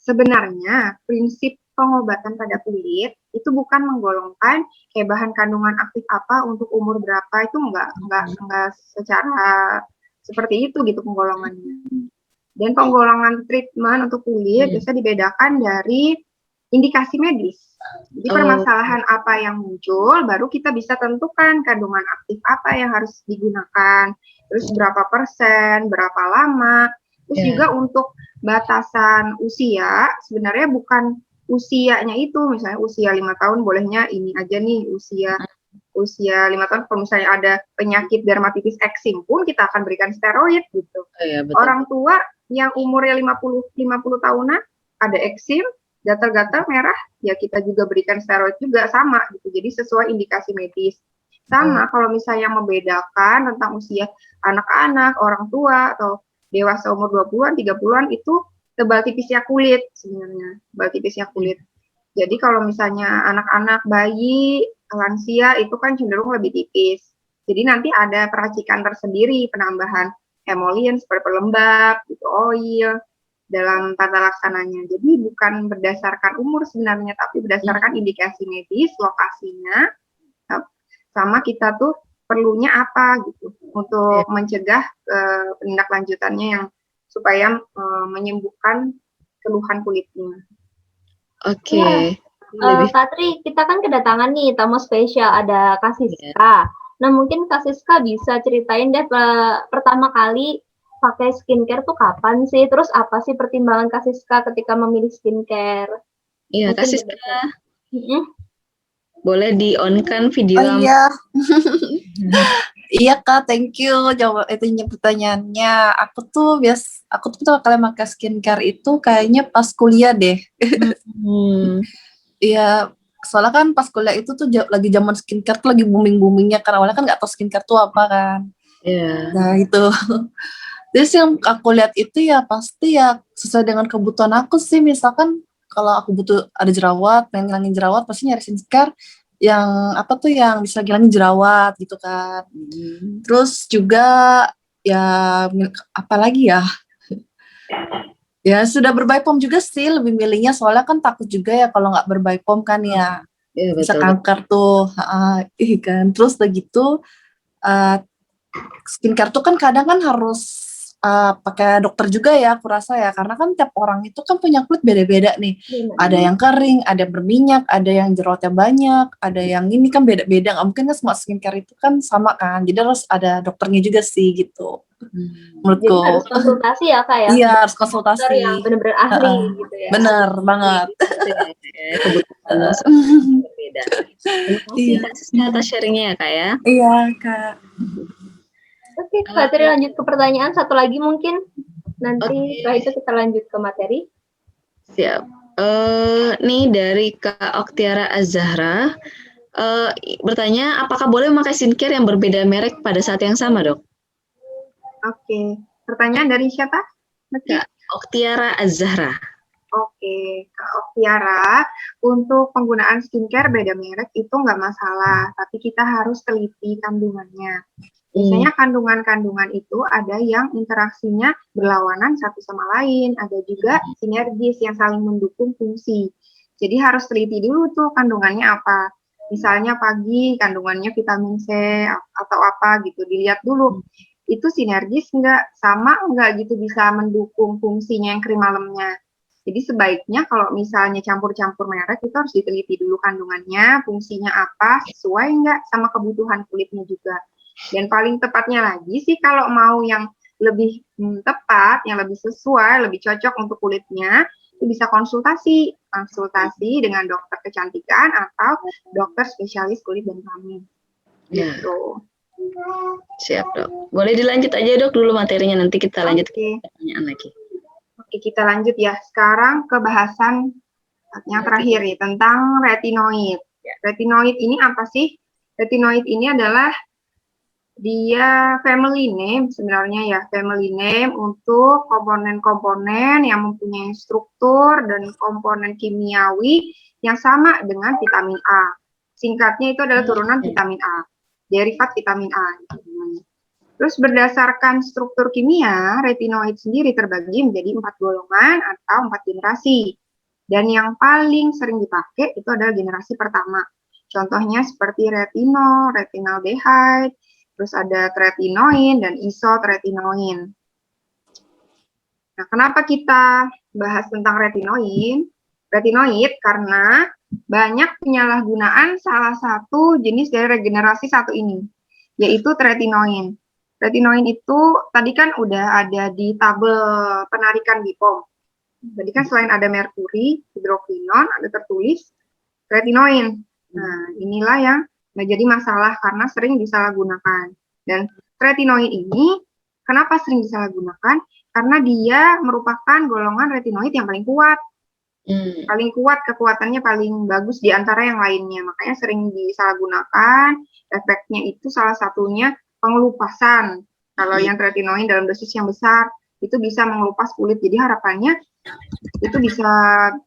Speaker 1: Sebenarnya prinsip pengobatan pada kulit itu bukan menggolongkan kayak bahan kandungan aktif apa untuk umur berapa, itu enggak secara seperti itu gitu penggolongannya. Dan penggolongan treatment untuk kulit bisa dibedakan dari indikasi medis. Jadi permasalahan apa yang muncul, baru kita bisa tentukan kandungan aktif apa yang harus digunakan, terus berapa persen, berapa lama. Terus juga untuk batasan usia, sebenarnya bukan usianya itu, misalnya usia 5 tahun bolehnya ini aja nih, usia 5 tahun kalau misalnya ada penyakit dermatitis eksim pun kita akan berikan steroid gitu. Orang tua yang umurnya 50 tahunan ada eksim, gatal-gatal merah, ya kita juga berikan steroid juga sama gitu. Jadi sesuai indikasi medis. Sama kalau misalnya membedakan tentang usia anak-anak, orang tua atau dewasa umur 20-an, 30-an itu tebal tipisnya kulit sebenarnya, tebal tipisnya kulit. Jadi kalau misalnya anak-anak, bayi, lansia itu kan cenderung lebih tipis. Jadi nanti ada peracikan tersendiri, penambahan emollient seperti pelembab, gitu, oil dalam tata laksananya. Jadi bukan berdasarkan umur sebenarnya, tapi berdasarkan indikasi medis, lokasinya, sama kita tuh perlunya apa gitu untuk mencegah penindaklanjutannya yang supaya menyembuhkan keluhan kulitnya.
Speaker 2: Oke.
Speaker 3: Kak Tri, kita kan kedatangan nih tamu spesial, ada Kak Siska. Nah, mungkin Kak Siska bisa ceritain deh pertama kali pakai skincare tuh kapan sih? Terus apa sih pertimbangan Kak Siska ketika memilih skincare?
Speaker 2: Iya, Kak Siska. Boleh di-on-kan video.
Speaker 4: Oh iya. Iya Kak, thank you jawab itu pertanyaannya. Aku tuh kali pakai skincare itu kayaknya pas kuliah deh. Iya, soalnya kan pas kuliah itu tuh lagi zaman skincare tuh lagi booming-boomingnya, karena awalnya kan nggak tahu skincare tuh apa kan. Nah itu. Terus yang aku lihat itu ya pasti ya sesuai dengan kebutuhan aku sih. Misalkan kalau aku butuh ada jerawat, pengen ngilangin jerawat, pasti nyari skincare yang apa tuh yang bisa ngilangin jerawat gitu kan. Terus juga ya apa lagi ya? Ya sudah berBioPom juga sih, lebih milihnya soalnya kan takut juga ya kalau nggak berBioPom kan ya bisa kanker tuh. Kan. Terus begitu skincare tuh kan kadang kan harus pakai dokter juga ya, aku rasa ya, karena kan tiap orang itu kan punya kulit beda-beda nih. Ada yang kering, ada yang berminyak, ada yang jerawatnya banyak, ada yang ini kan beda-beda. Nggak mungkin kan semua skincare itu kan sama kan. Jadi harus ada dokternya juga sih gitu. Menurutku.
Speaker 3: Jadi harus konsultasi ya Kak ya?
Speaker 4: Iya, harus konsultasi.
Speaker 3: Dokter yang benar-benar ahli gitu ya.
Speaker 4: Bener banget.
Speaker 2: Kebutuhan berbeda. Terima kasih Kak Siska atas sharingnya ya Kak ya.
Speaker 4: Iya Kak.
Speaker 3: Oke, Kak Tri lanjut ke pertanyaan satu lagi mungkin. Nanti setelah itu kita lanjut ke materi.
Speaker 2: Siap. Nih dari Kak Oktiara Azahra bertanya, apakah boleh memakai skincare yang berbeda merek pada saat yang sama, Dok?
Speaker 1: Oke. Pertanyaan dari siapa?
Speaker 2: Kak Oktiara Azahra.
Speaker 1: Oke, Kak Oktiara, untuk penggunaan skincare beda merek itu nggak masalah, tapi kita harus teliti kandungannya. Biasanya kandungan-kandungan itu ada yang interaksinya berlawanan satu sama lain, ada juga sinergis yang saling mendukung fungsi. Jadi harus teliti dulu tuh kandungannya apa. Misalnya pagi kandungannya vitamin C atau apa gitu, dilihat dulu. Itu sinergis nggak, sama nggak gitu bisa mendukung fungsinya yang krim malamnya. Jadi sebaiknya kalau misalnya campur-campur merek itu harus diteliti dulu kandungannya, fungsinya apa, sesuai nggak sama kebutuhan kulitnya juga. Dan paling tepatnya lagi sih kalau mau yang lebih tepat, yang lebih sesuai, lebih cocok untuk kulitnya, itu bisa konsultasi dengan dokter kecantikan atau dokter spesialis kulit dan kelamin. Gitu.
Speaker 2: Siap Dok. Boleh dilanjut aja Dok dulu materinya, nanti kita lanjut ke pertanyaan lagi.
Speaker 1: Oke, kita lanjut ya. Sekarang ke bahasan yang terakhir nih tentang retinoid. Ya, retinoid ini apa sih? Retinoid ini adalah dia family name sebenarnya ya, family name untuk komponen-komponen yang mempunyai struktur dan komponen kimiawi yang sama dengan vitamin A. Singkatnya itu adalah turunan vitamin A, derivat vitamin A. Terus berdasarkan struktur kimia, retinoid sendiri terbagi menjadi 4 golongan atau 4 generasi. Dan yang paling sering dipakai itu adalah generasi pertama. Contohnya seperti retinol, retinaldehyde, terus ada tretinoin dan isotretinoin. Nah, kenapa kita bahas tentang retinoid? Retinoid karena banyak penyalahgunaan salah satu jenis dari regenerasi satu ini, yaitu tretinoin. Tretinoin itu tadi kan udah ada di tabel penarikan BPOM. Jadi kan selain ada merkuri, hidrokinon, ada tertulis retinoin. Nah, inilah yang menjadi masalah karena sering disalahgunakan. Dan retinoid ini kenapa sering disalahgunakan? Karena dia merupakan golongan retinoid yang paling kuat. Paling kuat, kekuatannya paling bagus di antara yang lainnya. Makanya sering disalahgunakan. Efeknya itu salah satunya pengelupasan. Kalau yang retinoid dalam dosis yang besar, itu bisa mengelupas kulit. Jadi harapannya itu bisa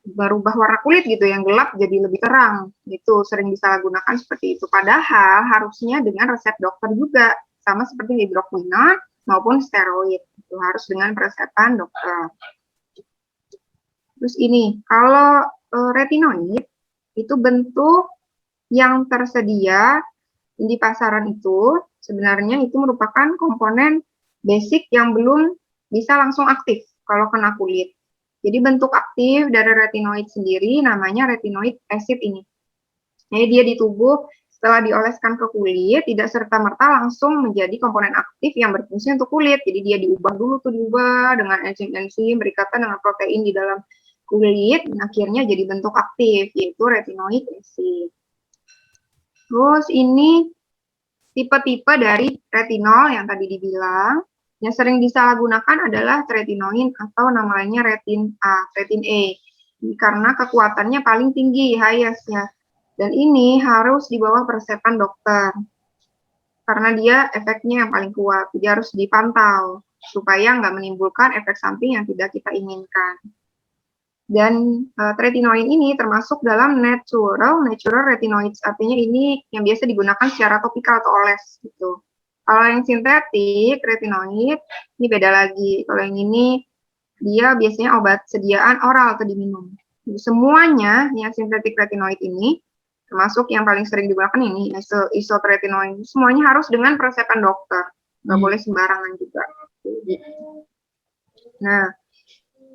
Speaker 1: berubah warna kulit gitu, yang gelap jadi lebih terang. Itu sering disalahgunakan seperti itu. Padahal harusnya dengan resep dokter juga, sama seperti hidroquinon maupun steroid. Itu harus dengan resepan dokter. Terus ini, kalau retinoid itu bentuk yang tersedia di pasaran itu sebenarnya itu merupakan komponen basic yang belum bisa langsung aktif kalau kena kulit. Jadi bentuk aktif dari retinoid sendiri namanya retinoid acid ini. Jadi dia di tubuh setelah dioleskan ke kulit tidak serta-merta langsung menjadi komponen aktif yang berfungsi untuk kulit. Jadi dia diubah dulu dengan enzim-enzim berikatan dengan protein di dalam kulit, dan akhirnya jadi bentuk aktif yaitu retinoid acid. Terus ini tipe-tipe dari retinol yang tadi dibilang. Yang sering disalahgunakan adalah tretinoin atau namanya retin A, retin E. Karena kekuatannya paling tinggi, highest ya. Dan ini harus di bawah resepan dokter. Karena dia efeknya yang paling kuat. Jadi harus dipantau supaya nggak menimbulkan efek samping yang tidak kita inginkan. Dan tretinoin ini termasuk dalam natural retinoids. Artinya ini yang biasa digunakan secara topikal atau oles gitu. Kalau yang sintetik, retinoid, ini beda lagi. Kalau yang ini, dia biasanya obat sediaan oral atau diminum. Jadi semuanya yang sintetik retinoid ini, termasuk yang paling sering digunakan ini, isotretinoin, semuanya harus dengan resepan dokter. Nggak boleh sembarangan juga. Nah,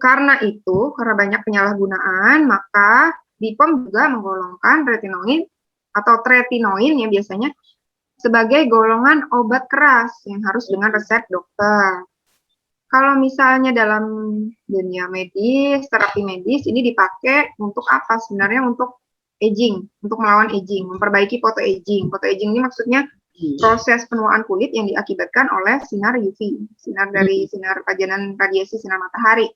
Speaker 1: karena banyak penyalahgunaan, maka BPOM juga menggolongkan retinoid atau tretinoin ya biasanya sebagai golongan obat keras yang harus dengan resep dokter. Kalau misalnya dalam dunia medis, terapi medis, ini dipakai untuk apa? Sebenarnya untuk aging, untuk melawan aging, memperbaiki photoaging. Photoaging ini maksudnya proses penuaan kulit yang diakibatkan oleh sinar UV, sinar pajanan radiasi sinar matahari.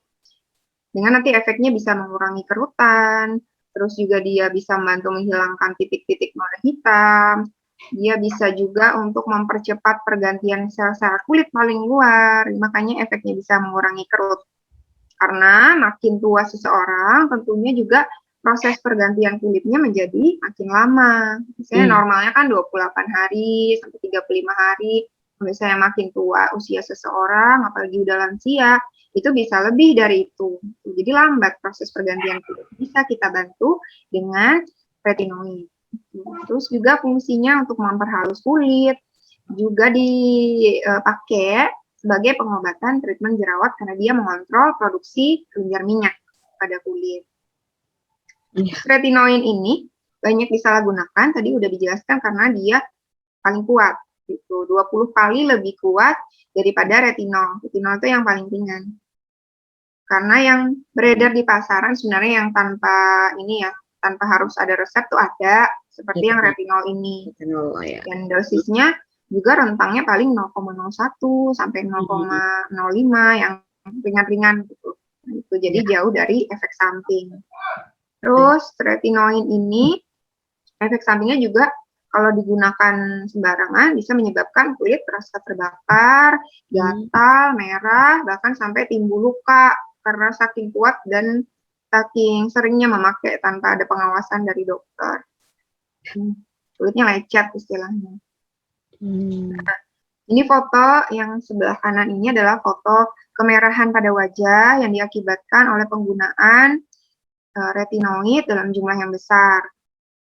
Speaker 1: Dengan nanti efeknya bisa mengurangi kerutan, terus juga dia bisa membantu menghilangkan titik-titik noda hitam. Dia bisa juga untuk mempercepat pergantian sel-sel kulit paling luar, makanya efeknya bisa mengurangi kerut. Karena makin tua seseorang, tentunya juga proses pergantian kulitnya menjadi makin lama. Misalnya normalnya kan 28 hari sampai 35 hari. Misalnya makin tua usia seseorang, apalagi udah lansia, itu bisa lebih dari itu. Jadi lambat proses pergantian kulit. Bisa kita bantu dengan retinoid. Terus juga fungsinya untuk memperhalus kulit, juga dipakai sebagai pengobatan treatment jerawat karena dia mengontrol produksi kelenjar minyak pada kulit. Retinoid ini banyak disalahgunakan, tadi udah dijelaskan karena dia paling kuat, gitu, 20 kali lebih kuat daripada retinol. Retinol itu yang paling ringan. Karena yang beredar di pasaran sebenarnya yang tanpa harus ada resep tuh ada, seperti yang retinol ini. Dan dosisnya juga rentangnya paling 0,01 sampai 0,05 yang ringan-ringan gitu. Nah, itu jadi jauh dari efek samping. Terus retinoid ini Efek sampingnya juga kalau digunakan sembarangan bisa menyebabkan kulit terasa terbakar, gatal, merah, bahkan sampai timbul luka karena saking kuat dan saking seringnya memakai tanpa ada pengawasan dari dokter. Kulitnya lecet istilahnya. Nah, ini foto yang sebelah kanan ini adalah foto kemerahan pada wajah yang diakibatkan oleh penggunaan retinoid dalam jumlah yang besar.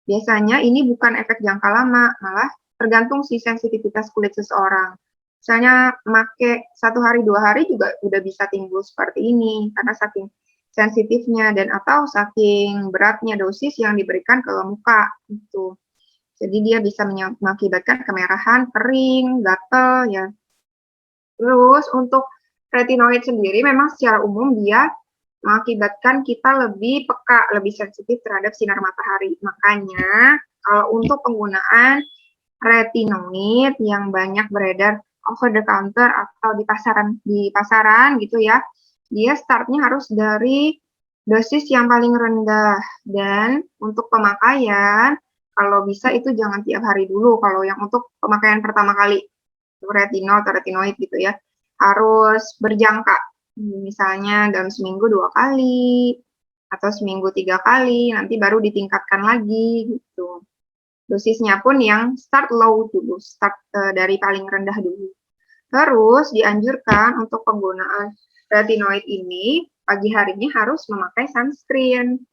Speaker 1: Biasanya ini bukan efek jangka lama, malah tergantung si sensitivitas kulit seseorang. Misalnya make 1 hari 2 hari juga udah bisa timbul seperti ini karena saking sensitifnya dan atau saking beratnya dosis yang diberikan ke muka gitu. Jadi dia bisa mengakibatkan kemerahan, kering, gatal ya. Terus untuk retinoid sendiri memang secara umum dia mengakibatkan kita lebih peka, lebih sensitif terhadap sinar matahari. Makanya kalau untuk penggunaan retinoid yang banyak beredar over the counter atau di pasaran gitu ya, dia startnya harus dari dosis yang paling rendah. Dan untuk pemakaian, kalau bisa itu jangan tiap hari dulu. Kalau yang untuk pemakaian pertama kali, retinol atau retinoid gitu ya, harus berjangka. Misalnya dalam seminggu 2 kali, atau seminggu 3 kali, nanti baru ditingkatkan lagi gitu. Dosisnya pun yang start low dulu, start dari paling rendah dulu. Terus dianjurkan untuk penggunaan retinoid ini, pagi harinya harus memakai sunscreen.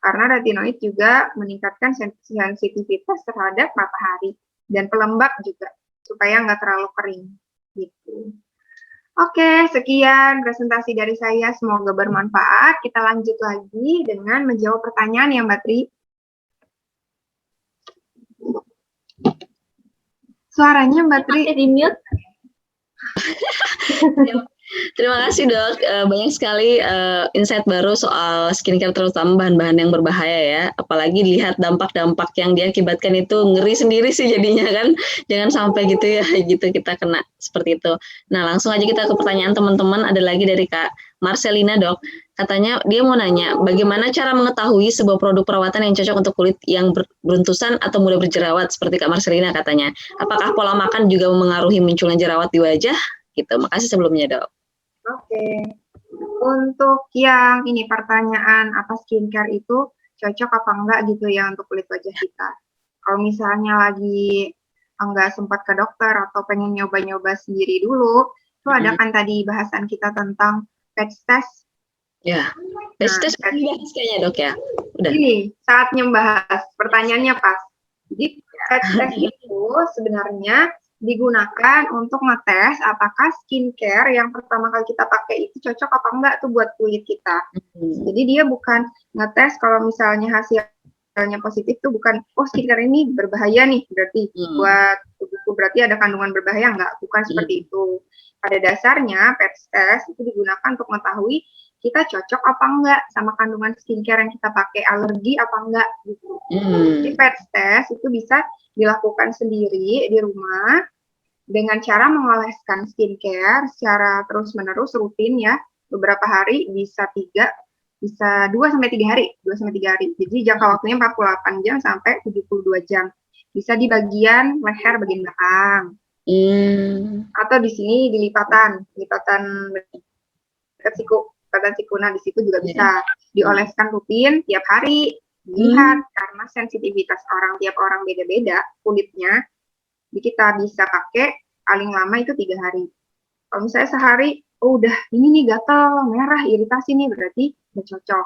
Speaker 1: Karena retinoid juga meningkatkan sensitivitas terhadap matahari dan pelembab juga, supaya nggak terlalu kering gitu. Oke, sekian presentasi dari saya. Semoga bermanfaat. Kita lanjut lagi dengan menjawab pertanyaan ya, Mbak Tri. Suaranya Mbak Tri.
Speaker 3: Masih di mute.
Speaker 2: Terima kasih dok, banyak sekali insight baru soal skincare terutama bahan-bahan yang berbahaya ya. Apalagi lihat dampak-dampak yang diakibatkan itu ngeri sendiri sih jadinya kan. Jangan sampai gitu ya, gitu kita kena seperti itu. Nah langsung aja kita ke pertanyaan teman-teman. Ada lagi dari Kak Marcelina dok. Katanya dia mau nanya, bagaimana cara mengetahui sebuah produk perawatan yang cocok untuk kulit yang beruntusan atau mudah berjerawat seperti Kak Marcelina katanya. Apakah pola makan juga memengaruhi munculnya jerawat di wajah? Gitu. Makasih sebelumnya dok.
Speaker 1: Oke. Untuk yang ini pertanyaan apa skincare itu cocok apa enggak gitu ya untuk kulit wajah kita. Kalau misalnya lagi enggak sempat ke dokter atau pengen nyoba-nyoba sendiri dulu, itu ada kan tadi bahasan kita tentang patch test.
Speaker 2: Ya, patch test dibahas kayaknya dok ya. Udah.
Speaker 1: Ini saatnya membahas, pertanyaannya pas. Jadi patch test itu sebenarnya digunakan untuk ngetes apakah skincare yang pertama kali kita pakai itu cocok apa enggak tuh buat kulit kita. Jadi dia bukan ngetes kalau misalnya hasilnya positif tuh bukan, oh skincare ini berbahaya nih berarti buat tubuhku, berarti ada kandungan berbahaya, enggak, bukan seperti itu. Pada dasarnya patch test itu digunakan untuk mengetahui kita cocok apa enggak sama kandungan skincare yang kita pakai, alergi apa enggak gitu. Jadi patch test itu bisa dilakukan sendiri di rumah dengan cara mengoleskan skincare secara terus-menerus rutin ya, beberapa hari, bisa 2 sampai 3 hari, 2 sampai 3 hari. Jadi jangka waktunya 48 jam sampai 72 jam. Bisa di bagian leher bagian belakang. Atau di sini di lipatan dekat siku, nah di situ juga bisa dioleskan rutin tiap hari. Dilihat karena sensitivitas tiap orang beda-beda kulitnya, jadi kita bisa pakai paling lama itu 3 hari. Kalau misalnya sehari, oh udah ini nih gatal, merah, iritasi nih, berarti udah cocok.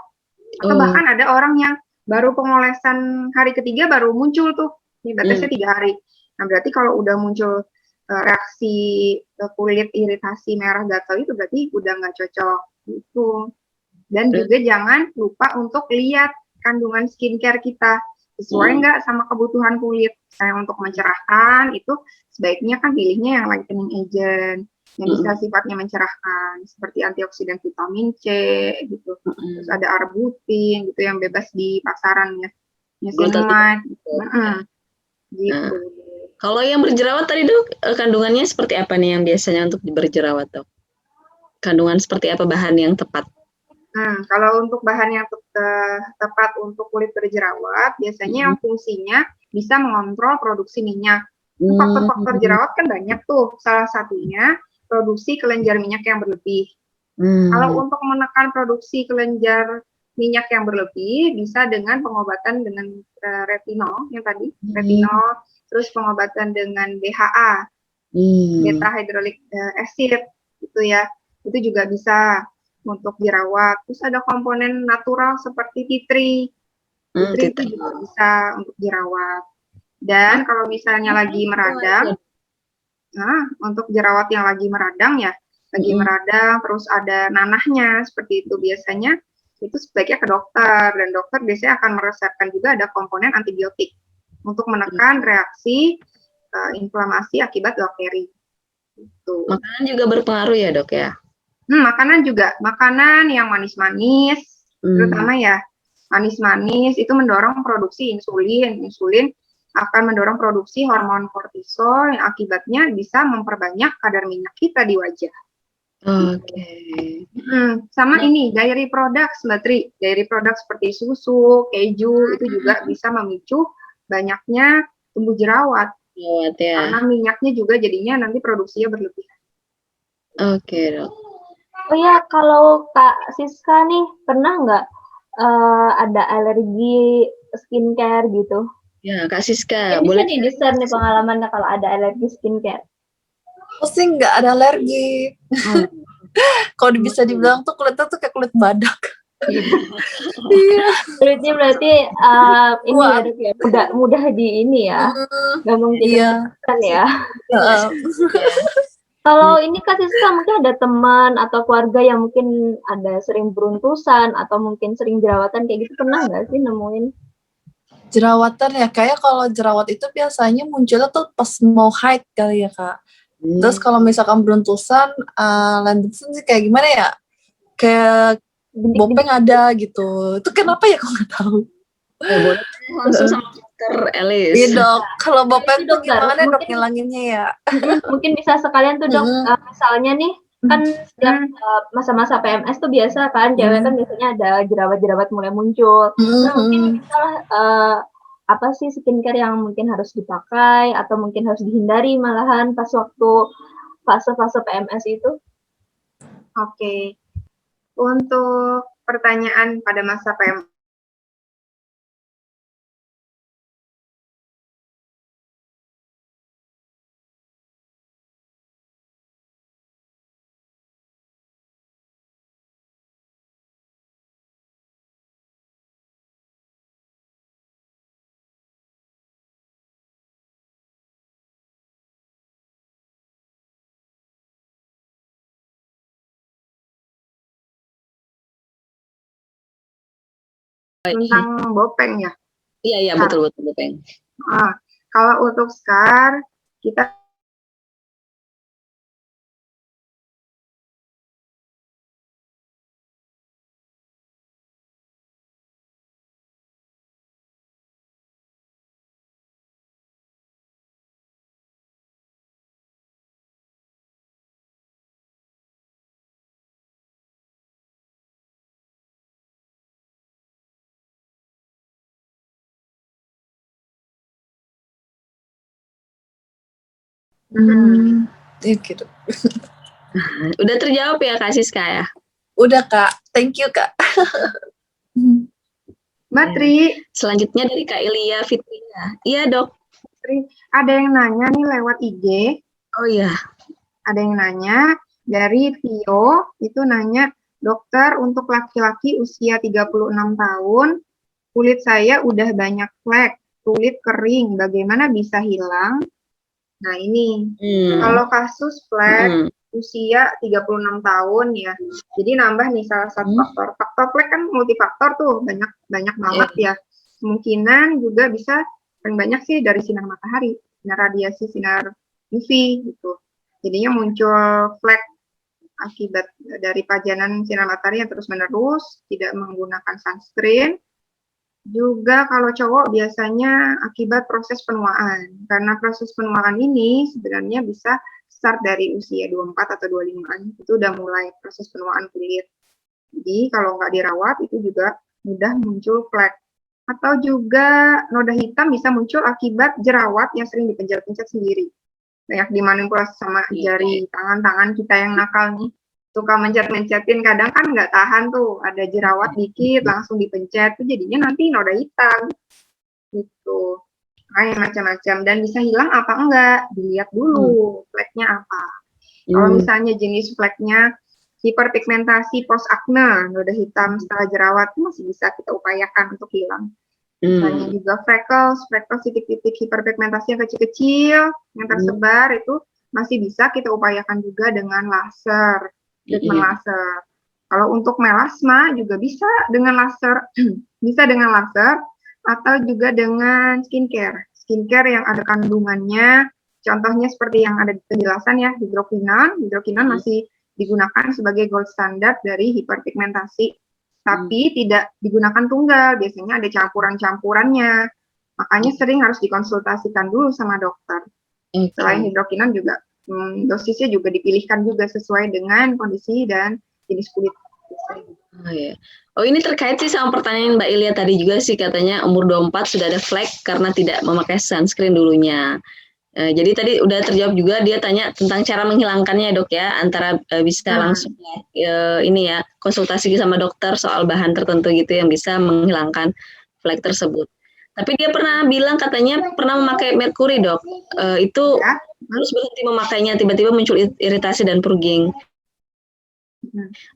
Speaker 1: Atau bahkan ada orang yang baru pengolesan hari ketiga baru muncul tuh, ini batasnya 3 hari. Nah berarti kalau udah muncul reaksi kulit iritasi merah gatal itu berarti udah nggak cocok gitu. Dan juga jangan lupa untuk lihat kandungan skincare kita sesuai nggak sama kebutuhan kulit. Saya untuk mencerahkan itu sebaiknya kan pilihnya yang lightening agent yang bisa sifatnya mencerahkan seperti antioksidan vitamin C gitu. Terus ada arbutin gitu yang bebas di pasaran ya. Niacinamide gitu. Gitu.
Speaker 2: Kalau yang berjerawat tadi dok, kandungannya seperti apa nih yang biasanya untuk berjerawat dok? Kandungan seperti apa bahan yang tepat?
Speaker 1: Kalau untuk bahan yang tepat untuk kulit berjerawat, biasanya yang fungsinya bisa mengontrol produksi minyak. Faktor-faktor jerawat kan banyak tuh, salah satunya produksi kelenjar minyak yang berlebih. Kalau untuk menekan produksi kelenjar minyak yang berlebih, bisa dengan pengobatan dengan retinol yang tadi, retinol, terus pengobatan dengan BHA, beta hydroxy acid, gitu ya. Itu juga bisa untuk jerawat. Terus ada komponen natural seperti tea tree. Tea tree itu juga bisa untuk jerawat. Dan kalau misalnya lagi meradang, nah untuk jerawat yang lagi meradang ya, lagi meradang, terus ada nanahnya, seperti itu biasanya, itu sebaiknya ke dokter, dan dokter biasanya akan meresepkan juga ada komponen antibiotik untuk menekan reaksi inflamasi akibat bakteri. Gitu.
Speaker 2: Makanan juga berpengaruh ya dok ya?
Speaker 1: Makanan juga, makanan yang manis-manis, terutama ya manis-manis itu mendorong produksi insulin. Insulin akan mendorong produksi hormon kortisol yang akibatnya bisa memperbanyak kadar minyak kita di wajah.
Speaker 2: Oke.
Speaker 1: Sama ini dairy products, Mbak Tri. Dairy products seperti susu, keju itu juga bisa memicu banyaknya tumbuh jerawat.
Speaker 2: Ya.
Speaker 1: Karena minyaknya juga jadinya nanti produksinya berlebihan.
Speaker 2: Oke dok.
Speaker 3: Oh ya, kalau Kak Siska nih pernah nggak ada alergi skincare gitu?
Speaker 2: Ya Kak Siska,
Speaker 3: boleh nih di-share nih pengalamannya kalau ada alergi skincare.
Speaker 4: Aku sih nggak ada alergi. Kalau bisa dibilang tuh kulitnya tuh kayak kulit badak. Iya.
Speaker 3: Kulitnya berarti ini ya dok ya, mudah di ini ya, gampang kan ya. Kalau ini Kak Siska mungkin ada teman atau keluarga yang mungkin ada sering beruntusan atau mungkin sering jerawatan kayak gitu, pernah nggak sih nemuin?
Speaker 4: Jerawatan ya, kayak kalau jerawat itu biasanya munculnya tuh pas mau haid kali ya Kak. Terus kalau misalkan beruntusan, lanjutin sih kayak gimana ya? Kayak bopeng ada gitu. Itu kenapa ya kok nggak tahu?
Speaker 2: Boleh langsung sama dokter Elis.
Speaker 4: Iya dok, kalau bopeng tuh gimana dok ngilanginnya ya?
Speaker 3: Mungkin bisa sekalian tuh dok, misalnya nih kan setiap masa-masa PMS tuh biasa kan, cewek kan biasanya ada jerawat-jerawat mulai muncul. Nah mungkin misalnya apa sih skincare yang mungkin harus dipakai atau mungkin harus dihindari malahan pas waktu fase-fase PMS itu?
Speaker 1: Oke, untuk pertanyaan pada masa PMS, tentang bopeng ya?
Speaker 2: Iya betul bopeng.
Speaker 1: Kalau untuk SCAR kita
Speaker 4: Gitu.
Speaker 2: Udah terjawab ya Kak Siska ya?
Speaker 4: Udah Kak, thank you Kak.
Speaker 1: Mbak Tri,
Speaker 2: selanjutnya dari Kak Ilia Fitria. Iya dok.
Speaker 1: Tri, ada yang nanya nih lewat IG.
Speaker 2: Oh iya.
Speaker 1: Ada yang nanya dari Tio, itu nanya, dokter untuk laki-laki usia 36 tahun, kulit saya udah banyak flek, kulit kering, bagaimana bisa hilang? Nah ini, kalau kasus flek usia 36 tahun ya, jadi nambah nih salah satu faktor. Faktor flek kan multifaktor tuh, banyak banget ya. Kemungkinan juga bisa paling banyak sih dari sinar matahari, sinar radiasi, sinar UV gitu. Jadinya muncul flek akibat dari pajanan sinar matahari yang terus-menerus, tidak menggunakan sunscreen. Juga kalau cowok biasanya akibat proses penuaan. Karena proses penuaan ini sebenarnya bisa start dari usia 24 atau 25-an. Itu udah mulai proses penuaan kulit. Jadi kalau nggak dirawat itu juga mudah muncul flek. Atau juga noda hitam bisa muncul akibat jerawat yang sering dipencet-pencet sendiri. Banyak dimanipulasi sama jari tangan-tangan kita yang nakal nih. Suka mencet-mencetin, kadang kan nggak tahan tuh, ada jerawat dikit langsung dipencet, tuh jadinya nanti noda hitam. Gitu. Kayak macam-macam. Dan bisa hilang apa enggak, dilihat dulu fleknya apa. Kalau misalnya jenis fleknya hiperpigmentasi post acne, noda hitam setelah jerawat, itu masih bisa kita upayakan untuk hilang. Misalnya juga freckles titik-titik hiperpigmentasi yang kecil-kecil yang tersebar itu masih bisa kita upayakan juga dengan laser, treatment laser. Kalau untuk melasma juga bisa dengan laser, bisa dengan laser atau juga dengan skincare yang ada kandungannya. Contohnya seperti yang ada di penjelasan ya, hidrokinon masih digunakan sebagai gold standard dari hiperpigmentasi. Tapi tidak digunakan tunggal, biasanya ada campuran-campurannya. Makanya sering harus dikonsultasikan dulu sama dokter. Selain hidrokinon juga, dosisnya juga dipilihkan juga sesuai dengan kondisi dan jenis kulit.
Speaker 2: Oh, iya. Oh, ini terkait sih sama pertanyaan Mbak Ilya tadi juga sih, katanya umur 24 sudah ada flek karena tidak memakai sunscreen dulunya. Jadi tadi udah terjawab juga, dia tanya tentang cara menghilangkannya dok ya, antara bisa langsung ini ya konsultasi sama dokter soal bahan tertentu gitu yang bisa menghilangkan flek tersebut. Tapi dia pernah bilang katanya pernah memakai merkuri dok, itu harus berhenti memakainya, tiba-tiba muncul iritasi dan purging.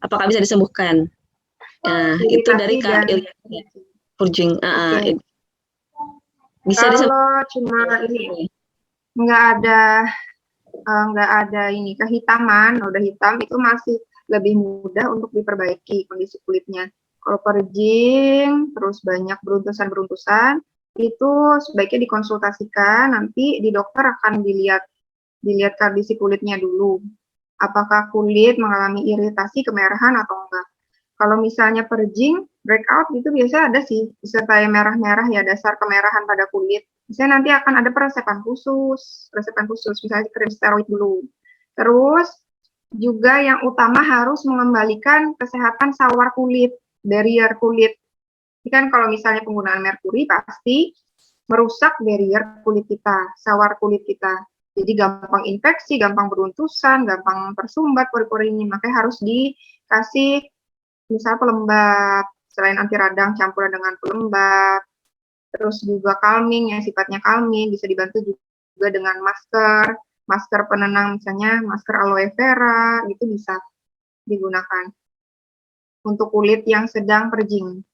Speaker 2: Apakah bisa disembuhkan? Itu dari Kak Ilya, purging. Bisa
Speaker 1: kalau cuma ini nggak ada ini kehitaman, noda hitam itu masih lebih mudah untuk diperbaiki kondisi kulitnya. Kalau purging terus banyak beruntusan itu sebaiknya dikonsultasikan, nanti di dokter akan dilihat kondisi kulitnya dulu. Apakah kulit mengalami iritasi, kemerahan atau enggak. Kalau misalnya purging, breakout itu biasa ada sih, bisa kayak merah-merah ya, dasar kemerahan pada kulit. Misalnya nanti akan ada peresepan khusus, misalnya krim steroid dulu. Terus juga yang utama harus mengembalikan kesehatan sawar kulit, barrier kulit. Jadi kan kalau misalnya penggunaan merkuri pasti merusak barrier kulit kita, sawar kulit kita. Jadi gampang infeksi, gampang beruntusan, gampang tersumbat pori-porinya. Makanya harus dikasih misalnya pelembab, selain anti radang campuran dengan pelembab. Terus juga calming yang sifatnya calming, bisa dibantu juga dengan masker penenang, misalnya masker aloe vera, itu bisa digunakan untuk kulit yang sedang purging,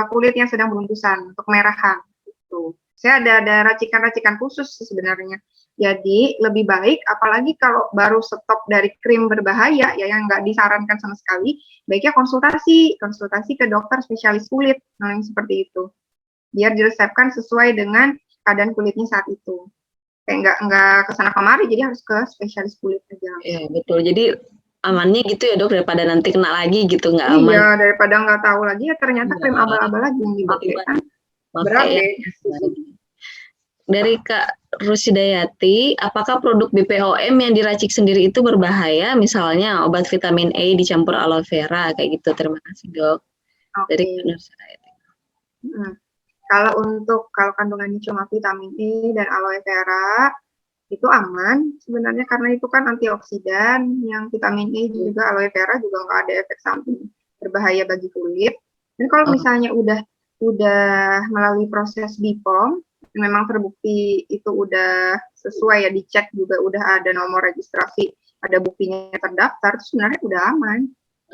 Speaker 1: kulit yang sedang beruntusan, untuk kemerahan. Gitu. Saya ada racikan-racikan khusus sebenarnya. Jadi lebih baik, apalagi kalau baru stop dari krim berbahaya ya yang nggak disarankan sama sekali, baiknya konsultasi ke dokter spesialis kulit yang seperti itu, biar diresepkan sesuai dengan keadaan kulitnya saat itu. Kayak nggak kesana kemari, jadi harus ke spesialis kulit aja.
Speaker 2: Iya betul. Jadi amannya gitu ya dok, daripada nanti kena lagi gitu, nggak aman.
Speaker 1: Iya, daripada nggak tahu lagi ya ternyata krim abal-abal lagi yang dipakai kan. Berat deh.
Speaker 2: Dari Kak Rusidayati, apakah produk BPOM yang diracik sendiri itu berbahaya? Misalnya obat vitamin E dicampur aloe vera kayak gitu. Terima kasih dok. Dari Kak Rusidayati.
Speaker 1: Kalau kandungannya cuma vitamin E dan aloe vera itu aman sebenarnya, karena itu kan antioksidan. Yang vitamin E juga aloe vera juga nggak ada efek samping berbahaya bagi kulit. Dan kalau misalnya udah melalui proses BPOM, memang terbukti itu udah sesuai ya, dicek juga udah ada nomor registrasi, ada buktinya terdaftar, itu sebenarnya udah aman.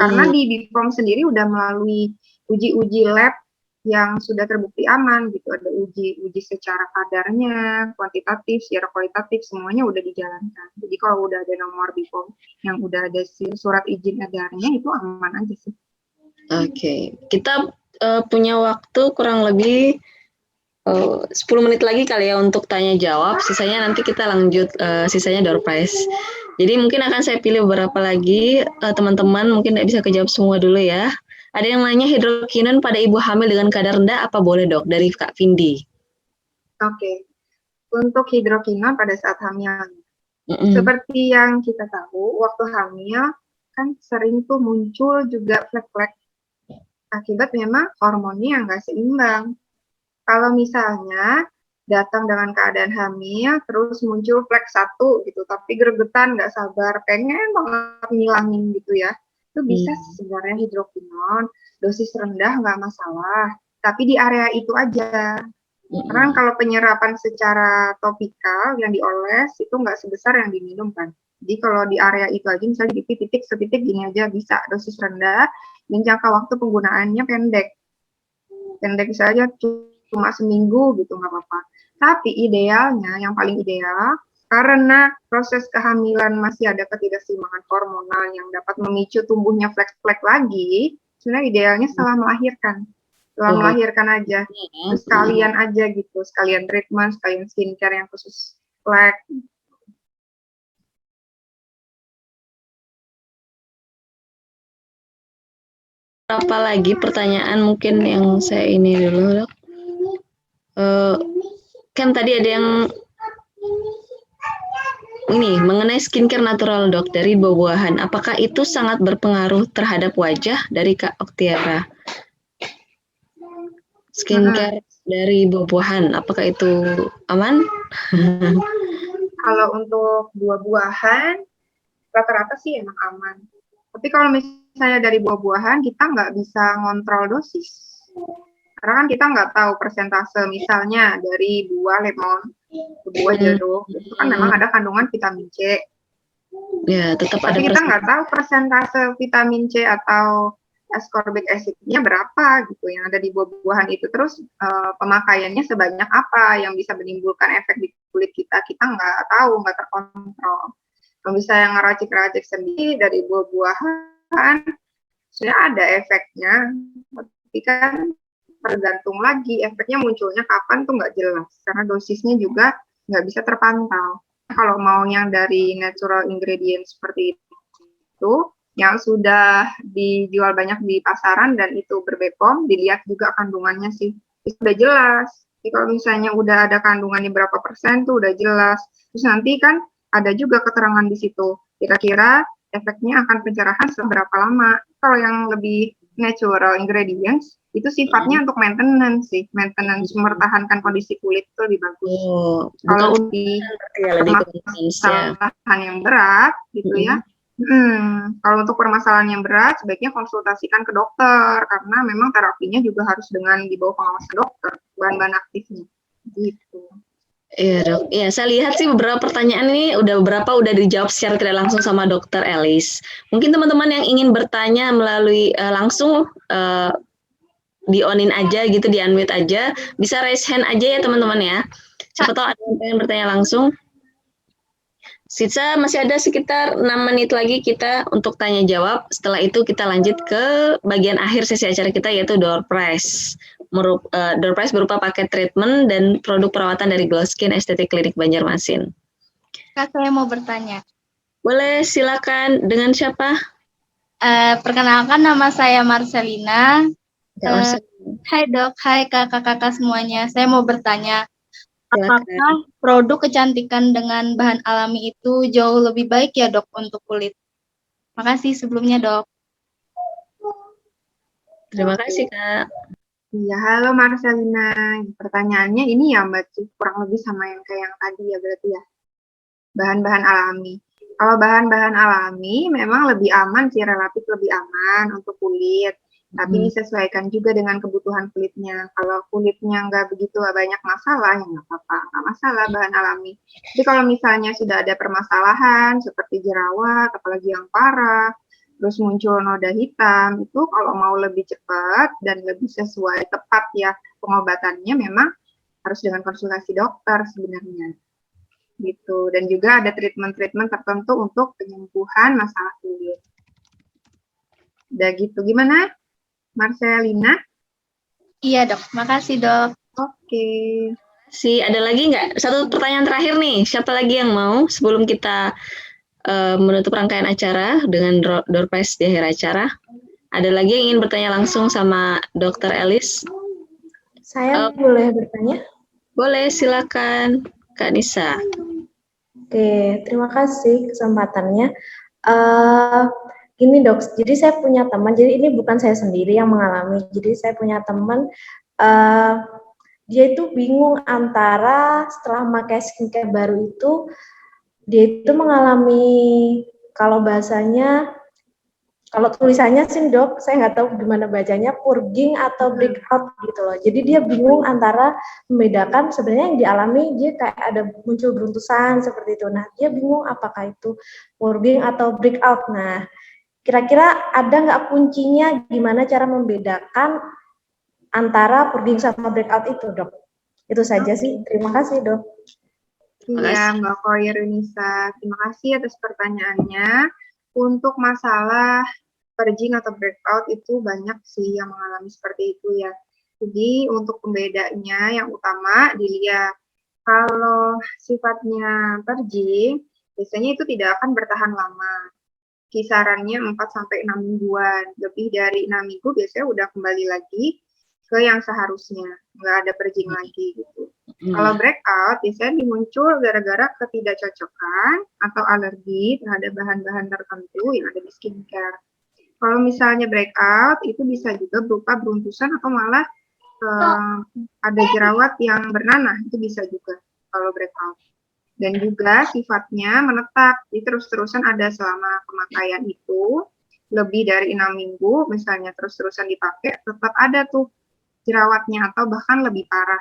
Speaker 1: Karena di BPOM sendiri udah melalui uji-uji lab yang sudah terbukti aman gitu, ada uji secara kadarnya, kuantitatif, secara kualitatif, semuanya udah dijalankan. Jadi kalau udah ada nomor BPOM yang udah ada surat izin edarnya, itu aman aja sih.
Speaker 2: Oke. Kita punya waktu kurang lebih 10 menit lagi kali ya untuk tanya jawab, sisanya nanti kita lanjut, sisanya door prize. Jadi mungkin akan saya pilih beberapa lagi, teman-teman mungkin tidak bisa kejawab semua dulu ya. Ada yang nanya hidrokinon pada ibu hamil dengan kadar rendah apa boleh dok? Dari Kak Vindi.
Speaker 1: Oke. Untuk hidrokinon pada saat hamil, seperti yang kita tahu, waktu hamil kan sering tuh muncul juga flek-flek akibat memang hormonnya yang nggak seimbang. Kalau misalnya datang dengan keadaan hamil, terus muncul flek 1 gitu, tapi gregetan nggak sabar, pengen banget ngilangin gitu ya, itu bisa sebenarnya hidrokinon, dosis rendah nggak masalah, tapi di area itu aja. Karena kalau penyerapan secara topikal yang dioles itu nggak sebesar yang diminum kan. Jadi kalau di area itu aja, misalnya di titik sepitik gini aja bisa dosis rendah, dan jangka waktu penggunaannya pendek saja cuma seminggu gitu nggak apa-apa. Tapi idealnya, yang paling ideal, karena proses kehamilan masih ada ketidakseimbangan hormonal yang dapat memicu tumbuhnya flek-flek lagi, sebenarnya idealnya setelah melahirkan. Setelah melahirkan aja, terus sekalian aja gitu, sekalian treatment, sekalian skincare yang khusus flek.
Speaker 2: Apa lagi pertanyaan mungkin yang saya ini dulu, Dok? Kan tadi ada yang ini mengenai skincare natural, Dok, dari buah-buahan. Apakah itu sangat berpengaruh terhadap wajah dari Kak Oktiara? Skincare dari buah-buahan, apakah itu aman?
Speaker 1: Kalau untuk buah-buahan, rata-rata sih emang aman. Tapi kalau misalnya dari buah-buahan, kita nggak bisa ngontrol dosis. Karena kan kita nggak tahu persentase, misalnya dari buah lemon, buah jeruk, itu kan memang ada kandungan vitamin C.
Speaker 2: Ya, tetap ada.
Speaker 1: Tapi kita nggak tahu persentase vitamin C atau ascorbic acid-nya berapa gitu yang ada di buah-buahan itu. Terus pemakaiannya sebanyak apa yang bisa menimbulkan efek di kulit kita nggak tahu, nggak terkontrol. Kalau bisa yang ngeracik-racik sendiri dari buah-buahan, sudah ada efeknya, tapi kan tergantung lagi efeknya munculnya kapan tuh nggak jelas, karena dosisnya juga nggak bisa terpantau. Kalau mau yang dari natural ingredient seperti itu, yang sudah dijual banyak di pasaran dan itu ber-BPOM, dilihat juga kandungannya sih, itu udah jelas. Jadi kalau misalnya udah ada kandungannya berapa persen tuh udah jelas. Terus nanti kan ada juga keterangan di situ, kira-kira efeknya akan pencerahan seberapa lama. Kalau yang lebih natural ingredients, itu sifatnya untuk maintenance sih, maintenance mempertahankan kondisi kulit itu lebih bagus. Kalau lebih permasalahan yang berat, gitu ya, kalau untuk permasalahan yang berat, sebaiknya konsultasikan ke dokter, karena memang terapinya juga harus dengan di bawah pengawasan dokter, bahan-bahan aktifnya, gitu.
Speaker 2: Iya, Dok. Iya, saya lihat sih beberapa pertanyaan ini beberapa udah dijawab secara tidak langsung sama Dokter Elis. Mungkin teman-teman yang ingin bertanya melalui langsung di-on-in aja gitu, di-unmute aja, bisa raise hand aja ya teman-teman ya. Siapa tahu ada yang pengen bertanya langsung. Sisa masih ada sekitar 6 menit lagi kita untuk tanya jawab. Setelah itu kita lanjut ke bagian akhir sesi acara kita, yaitu door prize. Door prize berupa paket treatment dan produk perawatan dari Glow Skin Estetik Klinik Banjarmasin.
Speaker 5: Kak, saya mau bertanya.
Speaker 2: Boleh, silakan. Dengan siapa?
Speaker 5: Perkenalkan, nama saya Marcelina. Hai Dok, hai kakak-kakak semuanya. Saya mau bertanya, apakah produk kecantikan dengan bahan alami itu jauh lebih baik ya Dok untuk kulit? Makasih sebelumnya Dok.
Speaker 2: Terima kasih Kak.
Speaker 1: Iya, halo Marcelina. Pertanyaannya ini ya Mbak, kurang lebih sama yang kayak yang tadi ya berarti ya. Bahan-bahan alami. Kalau bahan-bahan alami memang lebih aman sih, relatif lebih aman untuk kulit. Tapi disesuaikan juga dengan kebutuhan kulitnya. Kalau kulitnya nggak begitu banyak masalah, ya nggak apa-apa, nggak masalah bahan alami. Tapi kalau misalnya sudah ada permasalahan seperti jerawat, apalagi yang parah, terus muncul noda hitam, itu kalau mau lebih cepat dan lebih sesuai tepat ya pengobatannya memang harus dengan konsultasi dokter sebenarnya. Gitu. Dan juga ada treatment-treatment tertentu untuk penyembuhan masalah kulit. Udah gitu, gimana Marcelina?
Speaker 5: Iya Dok, makasih Dok.
Speaker 1: Oke.
Speaker 2: Ada lagi nggak? Satu pertanyaan terakhir nih, siapa lagi yang mau sebelum kita menutup rangkaian acara dengan door prize di akhir acara? Ada lagi yang ingin bertanya langsung sama Dr. Elis?
Speaker 6: Saya boleh bertanya?
Speaker 2: Boleh, silakan Kak Nisa.
Speaker 6: Oke, terima kasih kesempatannya. Gini dok, jadi saya punya teman, jadi ini bukan saya sendiri yang mengalami, jadi saya punya teman, dia itu bingung antara setelah memakai skincare baru itu, dia itu mengalami, kalau bahasanya, kalau tulisannya sih dok, saya nggak tahu gimana bacanya, purging atau breakout gitu loh. Jadi dia bingung antara membedakan sebenarnya yang dialami dia kayak ada muncul beruntusan seperti itu. Nah dia bingung apakah itu purging atau breakout. Nah kira-kira ada nggak kuncinya gimana cara membedakan antara purging sama breakout itu dok? Itu saja sih. Terima kasih dok.
Speaker 1: Iya, Mbak Koirunisa. Terima kasih atas pertanyaannya. Untuk masalah purging atau breakout itu banyak sih yang mengalami seperti itu ya. Jadi untuk pembedanya yang utama dilihat kalau sifatnya purging biasanya itu tidak akan bertahan lama. Kisarannya 4 sampai 6 mingguan. Lebih dari 6 minggu biasanya udah kembali lagi ke yang seharusnya, nggak ada purging lagi gitu. Kalau breakout biasanya muncul gara-gara ketidakcocokan atau alergi terhadap bahan-bahan tertentu yang ada di skincare. Kalau misalnya breakout, itu bisa juga berupa beruntusan atau malah ada jerawat yang bernanah, itu bisa juga kalau breakout. Dan juga sifatnya menetap, jadi terus-terusan ada selama pemakaian itu, lebih dari 6 minggu, misalnya terus-terusan dipakai, tetap ada tuh jerawatnya atau bahkan lebih parah.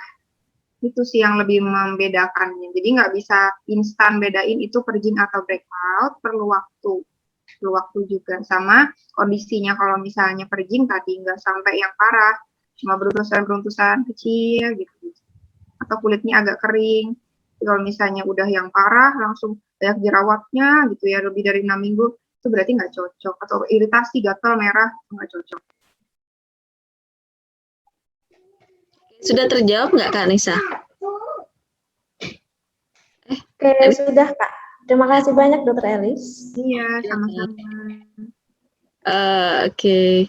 Speaker 1: Itu sih yang lebih membedakannya. Jadi nggak bisa instan bedain itu purging atau breakout, perlu waktu juga sama kondisinya. Kalau misalnya purging tadi nggak sampai yang parah, cuma beruntusan kecil gitu, atau kulitnya agak kering. Kalau misalnya udah yang parah langsung banyak jerawatnya gitu ya, lebih dari 6 minggu, itu berarti nggak cocok. Atau iritasi, gatal, merah, nggak cocok.
Speaker 2: Sudah terjawab nggak Kak Nisa?
Speaker 6: Oke, sudah Kak. Terima kasih banyak Dokter Elis.
Speaker 1: Iya, sama-sama.
Speaker 2: Oke.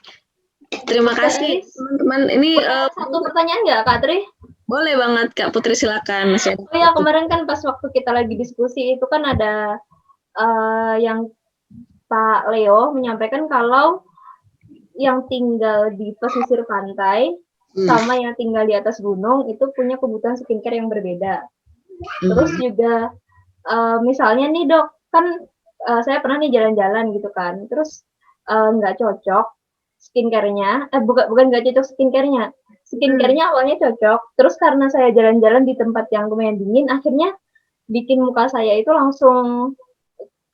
Speaker 2: Terima kasih teman-teman. Ini
Speaker 3: Satu pertanyaan nggak Kak Tri?
Speaker 2: boleh banget Kak Putri, silakan.
Speaker 3: Oh ya, kemarin kan pas waktu kita lagi diskusi itu kan ada yang Pak Leo menyampaikan kalau yang tinggal di pesisir pantai sama yang tinggal di atas gunung itu punya kebutuhan skincare yang berbeda. Terus juga misalnya nih dok, kan saya pernah nih jalan-jalan gitu kan, terus nggak cocok skincare-nya, bukan nggak cocok skincare-nya awalnya cocok, terus karena saya jalan-jalan di tempat yang lumayan dingin, akhirnya bikin muka saya itu langsung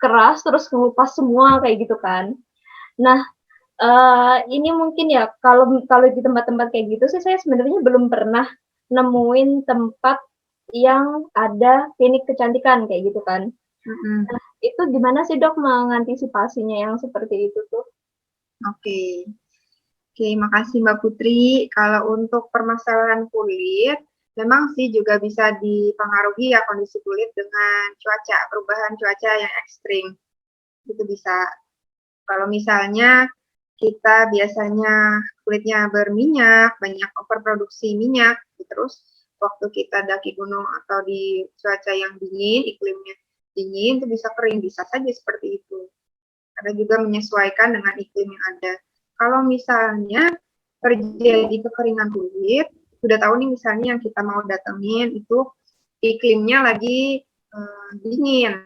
Speaker 3: keras, terus ngelupas semua kayak gitu kan. Nah, ini mungkin ya kalau di tempat-tempat kayak gitu sih saya sebenarnya belum pernah nemuin tempat yang ada klinik kecantikan kayak gitu kan. Nah, itu gimana sih dok mengantisipasinya yang seperti itu tuh?
Speaker 1: Oke, makasih Mbak Putri. Kalau untuk permasalahan kulit, memang sih juga bisa dipengaruhi ya kondisi kulit dengan cuaca, perubahan cuaca yang ekstrim. Itu bisa. Kalau misalnya kita biasanya kulitnya berminyak, banyak overproduksi minyak, terus waktu kita daki gunung atau di cuaca yang dingin, iklimnya dingin, itu bisa kering, bisa saja seperti itu. Ada juga menyesuaikan dengan iklim yang ada. Kalau misalnya terjadi kekeringan kulit, sudah tahu nih misalnya yang kita mau datengin itu iklimnya lagi dingin,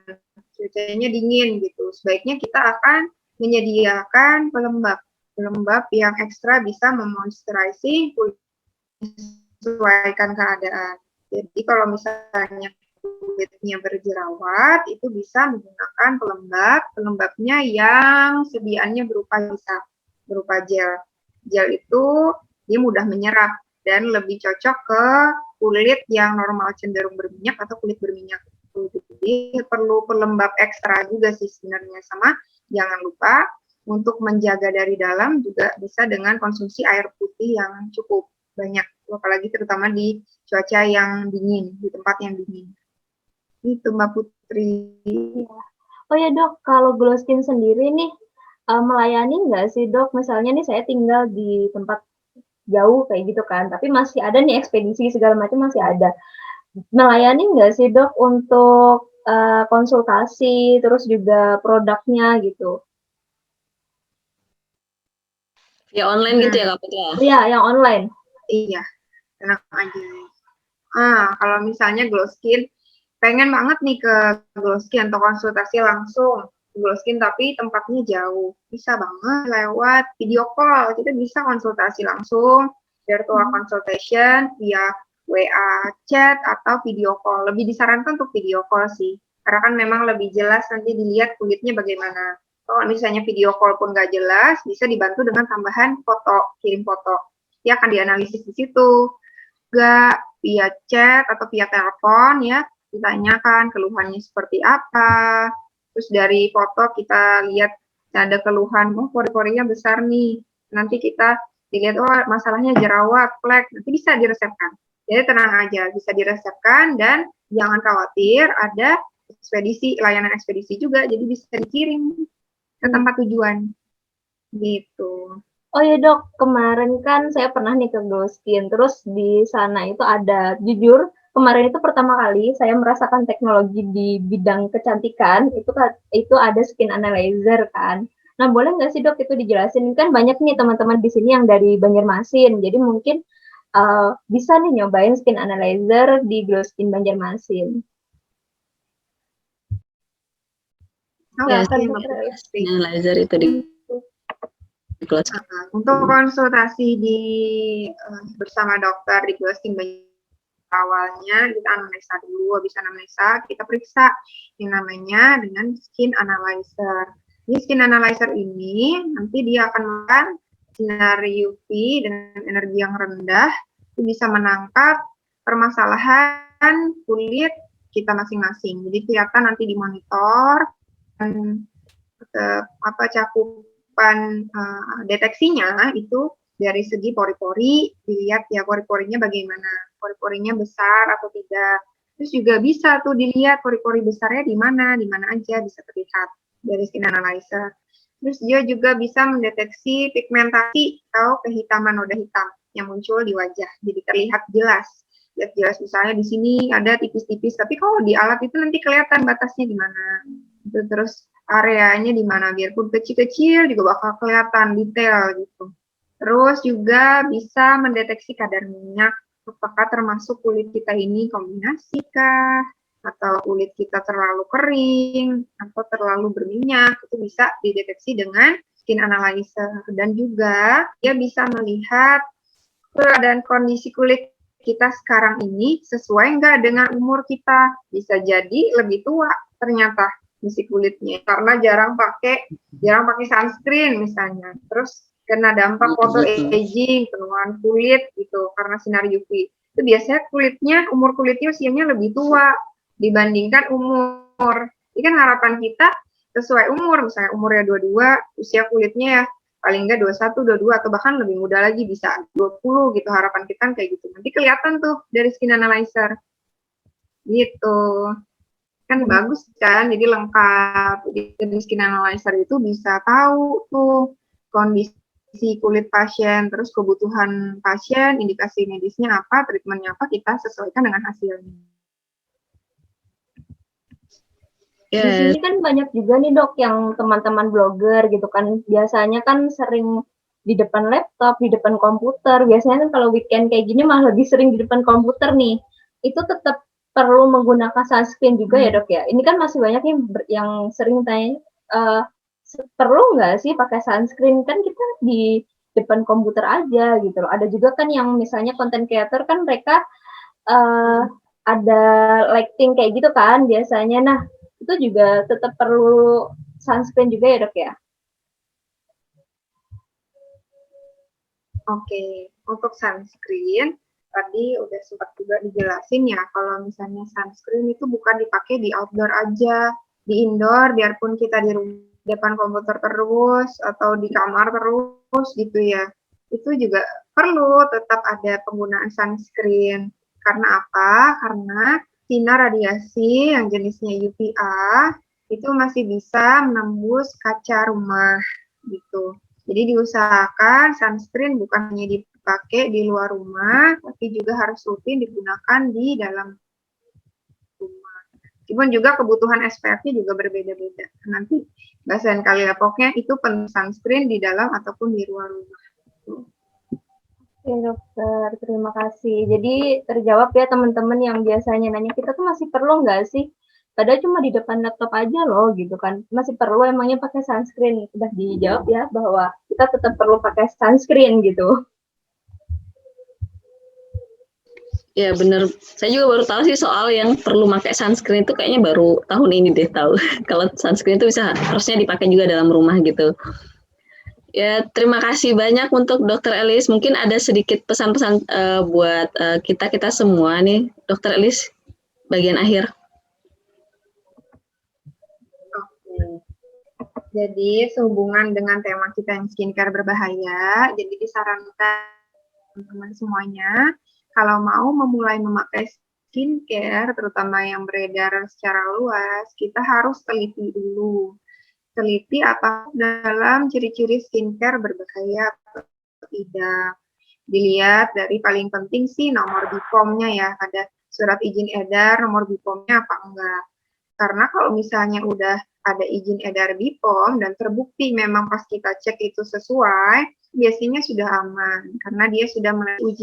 Speaker 1: cuacanya dingin gitu. Sebaiknya kita akan menyediakan pelembab yang ekstra bisa memoisturizing kulit, menyesuaikan keadaan. Jadi kalau misalnya kulitnya berjerawat, itu bisa menggunakan pelembabnya yang sediaannya berupa gel. Gel itu dia mudah menyerap dan lebih cocok ke kulit yang normal cenderung berminyak atau kulit berminyak. Jadi perlu pelembab ekstra juga sih sebenarnya. Sama jangan lupa untuk menjaga dari dalam juga bisa dengan konsumsi air putih yang cukup banyak, apalagi terutama di cuaca yang dingin, di tempat yang dingin. Itu Mbak Putri.
Speaker 3: Oh ya dok, kalau Glow Skin sendiri nih melayani nggak sih dok? Misalnya nih saya tinggal di tempat jauh kayak gitu kan, tapi masih ada nih ekspedisi segala macam masih ada. Melayani nggak sih dok untuk konsultasi terus juga produknya gitu?
Speaker 2: Ya online gitu ya Kak Putra?
Speaker 3: Iya, yang online.
Speaker 1: Iya, tenang aja. Kalau misalnya glow skin, pengen banget nih ke glow skin atau konsultasi langsung glow skin tapi tempatnya jauh. Bisa banget lewat video call. Kita bisa konsultasi langsung, virtual consultation via WA chat atau video call. Lebih disarankan untuk video call sih. Karena kan memang lebih jelas nanti dilihat kulitnya bagaimana. Kalau misalnya video call pun nggak jelas, bisa dibantu dengan tambahan foto, kirim foto. Dia akan dianalisis di situ. Juga via chat atau via telepon ya, ditanyakan keluhannya seperti apa. Terus dari foto kita lihat ada keluhan, oh pori-porinya besar nih. Nanti kita dilihat, oh masalahnya jerawat, flek, nanti bisa diresepkan. Jadi tenang aja, bisa diresepkan dan jangan khawatir, ada ekspedisi, layanan ekspedisi juga, jadi bisa dikirim ke tempat tujuan. Gitu.
Speaker 3: Oh ya dok, kemarin kan saya pernah nih ke Glow Skin, terus di sana itu ada, jujur kemarin itu pertama kali saya merasakan teknologi di bidang kecantikan, itu ada skin analyzer kan. Nah boleh nggak sih dok itu dijelasin, kan banyak nih teman-teman di sini yang dari Banjarmasin, jadi mungkin bisa nih nyobain skin analyzer di Glow Skin Banjarmasin.
Speaker 2: Ya, analyzer itu di
Speaker 1: untuk konsultasi bersama dokter di Glow Skin awalnya kita anamnesa dulu, habis anamnesa kita periksa yang namanya dengan skin analyzer. Di skin analyzer ini nanti dia akan melakukan sinar UV dengan energi yang rendah, itu bisa menangkap permasalahan kulit kita masing-masing. Jadi kelihatan nanti di monitor cakupan deteksinya itu dari segi pori-pori, dilihat ya pori-porinya bagaimana, pori-porinya besar atau tidak. Terus juga bisa tuh dilihat pori-pori besarnya di mana aja bisa terlihat dari skin analyzer. Terus dia juga bisa mendeteksi pigmentasi atau kehitaman noda hitam yang muncul di wajah, jadi terlihat jelas. Lihat jelas misalnya di sini ada tipis-tipis, tapi kalau di alat itu nanti kelihatan batasnya di mana. Terus areanya di mana, biarpun kecil-kecil juga bakal kelihatan detail gitu. Terus juga bisa mendeteksi kadar minyak, apakah termasuk kulit kita ini kombinasi kah, atau kulit kita terlalu kering, atau terlalu berminyak, itu bisa dideteksi dengan skin analyzer. Dan juga dia bisa melihat keadaan kondisi kulit kita sekarang ini sesuai nggak dengan umur kita. Bisa jadi lebih tua ternyata isi kulitnya karena jarang pakai sunscreen misalnya, terus kena dampak photo aging, penuaan kulit gitu karena sinar UV. Itu biasanya umur kulitnya usianya lebih tua dibandingkan umur. Ini kan harapan kita sesuai umur, misalnya umurnya 22, usia kulitnya ya paling enggak 21, 22 atau bahkan lebih muda lagi bisa 20 gitu, harapan kita kayak gitu. Nanti kelihatan tuh dari skin analyzer. Gitu. Kan bagus kan, jadi lengkap. Jadi skin analyzer itu bisa tahu tuh kondisi kulit pasien, terus kebutuhan pasien, indikasi medisnya apa, treatmentnya apa, kita sesuaikan dengan hasilnya.
Speaker 3: Di sini kan banyak juga nih dok yang teman-teman blogger gitu kan, biasanya kan sering di depan laptop, di depan komputer, biasanya kan kalau weekend kayak gini malah lebih sering di depan komputer nih. Itu tetap perlu menggunakan sunscreen juga ya dok ya? Ini kan masih banyak yang sering tanya, perlu nggak sih pakai sunscreen? Kan kita di depan komputer aja gitu loh. Ada juga kan yang misalnya content creator kan mereka ada lighting kayak gitu kan biasanya. Nah, itu juga tetap perlu sunscreen juga ya dok ya?
Speaker 1: Oke, untuk sunscreen tadi udah sempat juga dijelasin ya, kalau misalnya sunscreen itu bukan dipakai di outdoor aja, di indoor biarpun kita di depan komputer terus atau di kamar terus gitu ya, itu juga perlu tetap ada penggunaan sunscreen. Karena apa? Karena sinar radiasi yang jenisnya UVA itu masih bisa menembus kaca rumah gitu. Jadi diusahakan sunscreen bukan hanya dipakai di luar rumah, tapi juga harus rutin digunakan di dalam rumah. Meskipun juga kebutuhan SPF-nya juga berbeda-beda. Nanti bahasan kali pokoknya itu penting sunscreen di dalam ataupun di luar rumah.
Speaker 3: Oke dokter, terima kasih. Jadi terjawab ya teman-teman yang biasanya nanya, kita tuh masih perlu nggak sih? Padahal cuma di depan laptop aja loh gitu kan. Masih perlu emangnya pakai sunscreen? Udah dijawab ya bahwa kita tetap perlu pakai sunscreen gitu.
Speaker 2: Ya bener, saya juga baru tahu sih soal yang perlu pakai sunscreen itu kayaknya baru tahun ini deh tahu. Kalau sunscreen itu harusnya dipakai juga dalam rumah gitu. Ya terima kasih banyak untuk Dokter Elis. Mungkin ada sedikit pesan-pesan buat kita semua nih, Dokter Elis, bagian akhir.
Speaker 1: Oke. Jadi sehubungan dengan tema kita yang skincare berbahaya, jadi disarankan teman-teman semuanya, kalau mau memulai memakai skincare, terutama yang beredar secara luas, kita harus teliti dulu. Teliti apa dalam ciri-ciri skincare berbahaya atau tidak. Dilihat dari paling penting sih nomor BPOM-nya ya, ada surat izin edar, nomor BPOM-nya apa enggak. Karena kalau misalnya udah ada izin edar BPOM dan terbukti memang pas kita cek itu sesuai, biasanya sudah aman karena dia sudah melalui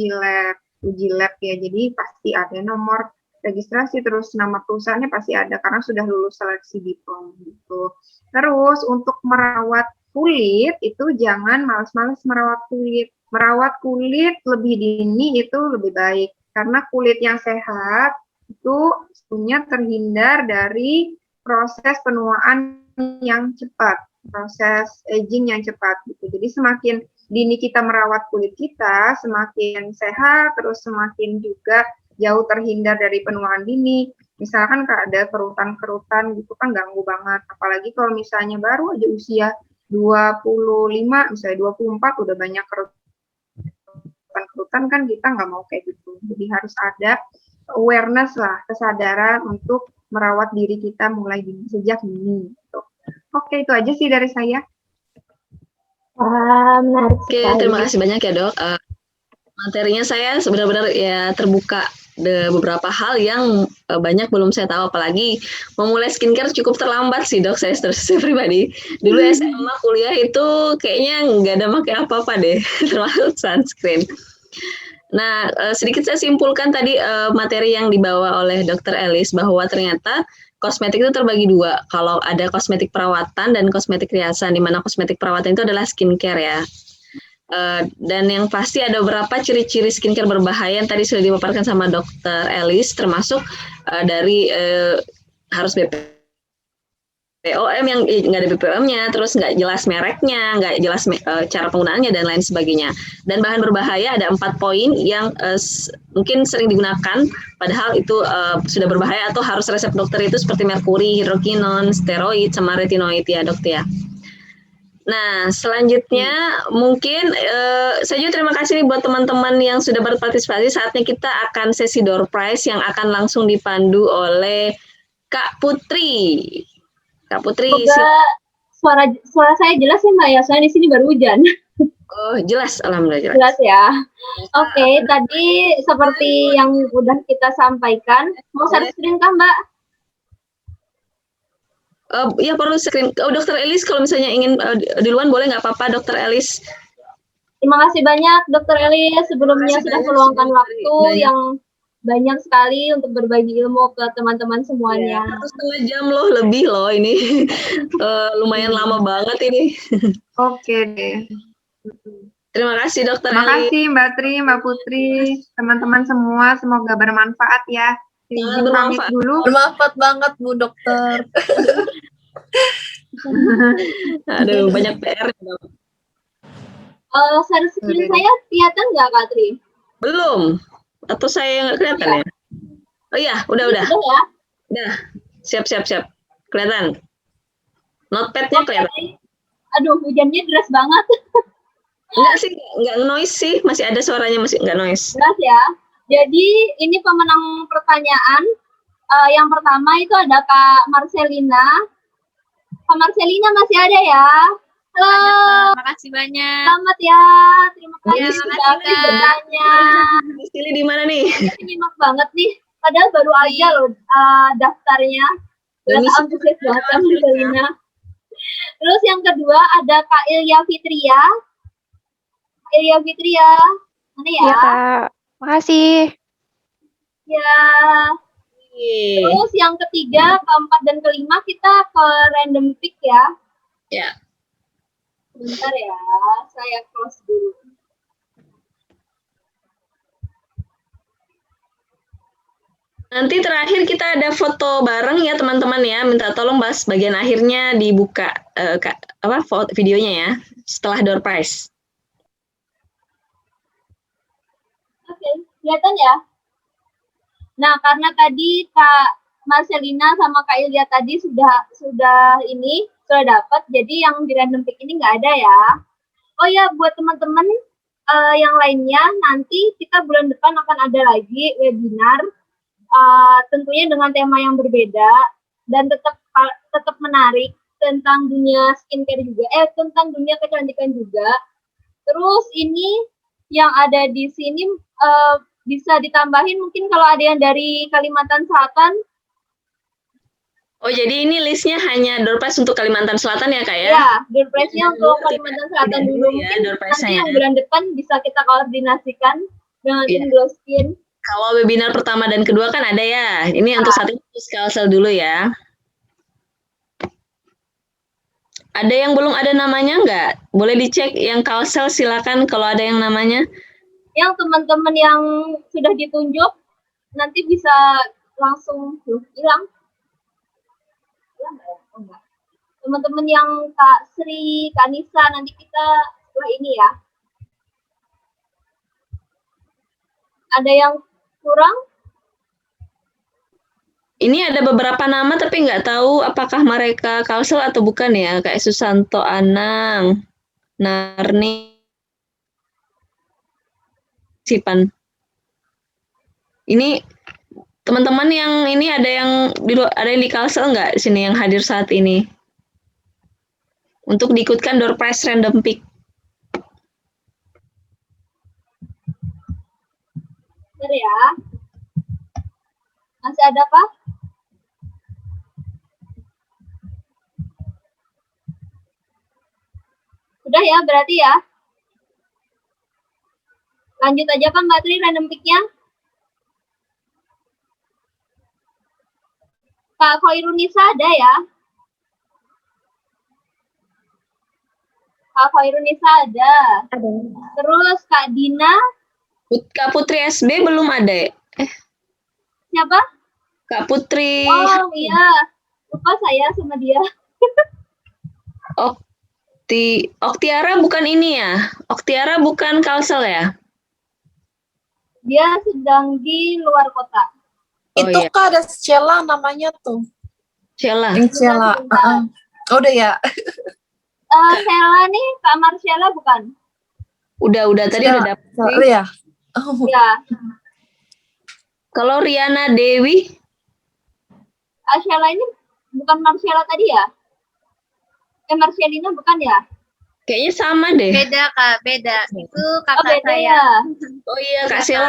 Speaker 1: uji lab ya, jadi pasti ada nomor registrasi, terus nama perusahaannya pasti ada karena sudah lulus seleksi BPOM gitu. Terus untuk merawat kulit itu jangan malas-malas merawat kulit. Merawat kulit lebih dini itu lebih baik karena kulit yang sehat itu sebenarnya terhindar dari proses penuaan yang cepat, proses aging yang cepat gitu. Jadi semakin dini kita merawat kulit kita, semakin sehat, terus semakin juga jauh terhindar dari penuaan dini. Misalkan kalau ada kerutan-kerutan gitu kan ganggu banget, apalagi kalau misalnya baru aja usia 25, misalnya 24 udah banyak kerutan kan kita nggak mau kayak gitu. Jadi harus ada awareness lah, kesadaran untuk merawat diri kita mulai sejak dini. Gitu. Oke, itu aja sih dari saya.
Speaker 3: Menarik sekali.
Speaker 2: Oke, terima kasih banyak ya dok. Materinya saya benar-benar ya terbuka beberapa hal yang banyak belum saya tahu, apalagi memulai skincare cukup terlambat sih dok, saya pribadi. Dulu SMA kuliah itu kayaknya nggak ada pakai apa-apa deh, termasuk sunscreen. Nah, sedikit saya simpulkan tadi materi yang dibawa oleh Dokter Elis bahwa ternyata kosmetik itu terbagi dua. Kalau ada kosmetik perawatan dan kosmetik riasan, di mana kosmetik perawatan itu adalah skincare ya. Dan yang pasti ada beberapa ciri-ciri skincare berbahaya yang tadi sudah dipaparkan sama Dokter Elis, termasuk dari harus BPOM yang nggak ada BPOM-nya, terus nggak jelas mereknya, nggak jelas cara penggunaannya dan lain sebagainya. Dan bahan berbahaya ada 4 poin yang mungkin sering digunakan, padahal itu sudah berbahaya atau harus resep dokter itu seperti merkuri, hidrokinon, steroid, sama retinoid ya dokter ya. Nah, selanjutnya mungkin saya juga terima kasih nih buat teman-teman yang sudah berpartisipasi. Saatnya kita akan sesi door prize yang akan langsung dipandu oleh Kak Putri. Kak Putri.
Speaker 3: Semoga suara saya jelas ya Mbak ya, soalnya di sini baru hujan.
Speaker 2: Oh, jelas, alhamdulillah jelas.
Speaker 3: Jelas ya. Oke, tadi seperti yang udah kita sampaikan, mau share screen kah Mbak?
Speaker 2: Ya perlu screen. Dokter Elis kalau misalnya ingin duluan boleh nggak apa-apa Dokter Elis.
Speaker 3: Terima kasih banyak Dokter Elis sebelumnya sudah meluangkan waktu yang banyak sekali untuk berbagi ilmu ke teman-teman semuanya.
Speaker 2: Ya, 1,5 jam loh, lebih loh ini. Lumayan lama banget ini.
Speaker 1: Oke deh.
Speaker 2: Terima kasih Dokter
Speaker 1: Terima
Speaker 2: Elis.
Speaker 1: kasih Mbak Tri, Mbak Putri, teman-teman semua, semoga bermanfaat ya.
Speaker 2: Bermanfaat
Speaker 1: dulu.
Speaker 4: Bermanfaat banget Bu Dokter.
Speaker 2: Aduh, banyak PR.
Speaker 3: Share screen saya kelihatan nggak Kak Tri?
Speaker 2: Belum. Atau saya yang nggak kelihatan ya? Oh iya, udah.
Speaker 3: Sudah ya?
Speaker 2: Udah, siap. Kelihatan. Notepad-nya kelihatan.
Speaker 3: Aduh, hujannya deras banget.
Speaker 2: Enggak sih, enggak noise sih. Masih ada suaranya, masih enggak noise.
Speaker 3: Deras ya. Jadi, ini pemenang pertanyaan. Yang pertama itu ada Kak Marcelina. Kak Marcelina masih ada ya? Halo.
Speaker 5: Terima kasih banyak.
Speaker 3: Selamat ya. Terima kasih sudah bertanya.
Speaker 2: Pilih di mana nih?
Speaker 3: Nyimak banget nih. Padahal baru aja loh daftarnya. Ternyata antusias banget Kak Marcelina. Terus yang kedua ada Kak Ilya Fitria. Ilya Fitria. Mana ya?
Speaker 7: Iya, Kak. Makasih.
Speaker 3: Ya.
Speaker 2: Oke.
Speaker 3: Terus yang ketiga, keempat, dan kelima kita ke random pick ya.
Speaker 2: Ya.
Speaker 3: Bentar ya, saya close dulu.
Speaker 2: Nanti terakhir kita ada foto bareng ya teman-teman ya. Minta tolong bahas bagian akhirnya dibuka videonya ya setelah door prize.
Speaker 3: Oke, kelihatan ya? Nah, karena tadi Kak Marcelina sama Kak Ilya tadi sudah dapat, jadi yang di random pick ini nggak ada ya. Oh ya, buat teman-teman yang lainnya, nanti kita bulan depan akan ada lagi webinar, tentunya dengan tema yang berbeda dan tetap menarik tentang dunia skincare juga, tentang dunia kecantikan juga. Terus ini yang ada di sini bisa ditambahin mungkin kalau ada yang dari Kalimantan Selatan.
Speaker 2: Oh, jadi ini listnya hanya door prize untuk Kalimantan Selatan ya, Kak ya?
Speaker 3: Ya, door prize-nya untuk Kalimantan Selatan dulu.
Speaker 2: Ya,
Speaker 3: Mungkin nanti yang bulan depan bisa kita koordinasikan dengan tim Glow Skin.
Speaker 2: Kalau webinar pertama dan kedua kan ada ya. Ini untuk saat ini Kalsel dulu ya. Ada yang belum ada namanya nggak? Boleh dicek yang Kalsel, silakan kalau ada yang namanya.
Speaker 3: Yang teman-teman yang sudah ditunjuk nanti bisa langsung hilang. Teman-teman yang Kak Sri, Kak Nisa, nanti kita setelah ini ya. Ada yang kurang?
Speaker 2: Ini ada beberapa nama tapi nggak tahu apakah mereka Kalsel atau bukan ya. Kayak Susanto Anang, Narni, Sipan. Ini teman-teman yang ini ada yang di Kalsel nggak di sini yang hadir saat ini? Untuk diikutkan door prize random pick.
Speaker 3: Bentar ya. Masih ada Pak? Sudah ya berarti ya. Lanjut aja kan Mbak Tri random pick-nya. Kak Khoirunisa ada ya? Kak Khoirunisa ada. Terus Kak Dina.
Speaker 2: Kak Putri SB belum ada ya?
Speaker 3: Siapa?
Speaker 2: Kak Putri.
Speaker 3: Oh iya, lupa saya sama dia.
Speaker 2: Oktiara bukan ini ya? Oktiara bukan Kalsel ya?
Speaker 3: Dia sedang di luar kota.
Speaker 4: Itu Kak ada Sheila namanya tuh.
Speaker 2: Sheila.
Speaker 4: Sheila. Oh, udah ya.
Speaker 3: Sheila nih, Kak Marcella bukan?
Speaker 2: Udah tadi udah dapet.
Speaker 4: Ya.
Speaker 3: Ya.
Speaker 2: Kalau Riana Dewi?
Speaker 3: Sheila ini bukan Marcella tadi ya? Marcelina bukan ya?
Speaker 2: Kayaknya sama deh.
Speaker 5: Beda Kak, beda. Itu kakak
Speaker 3: beda
Speaker 5: saya.
Speaker 3: Ya?
Speaker 2: Oh iya, Kak Sheila.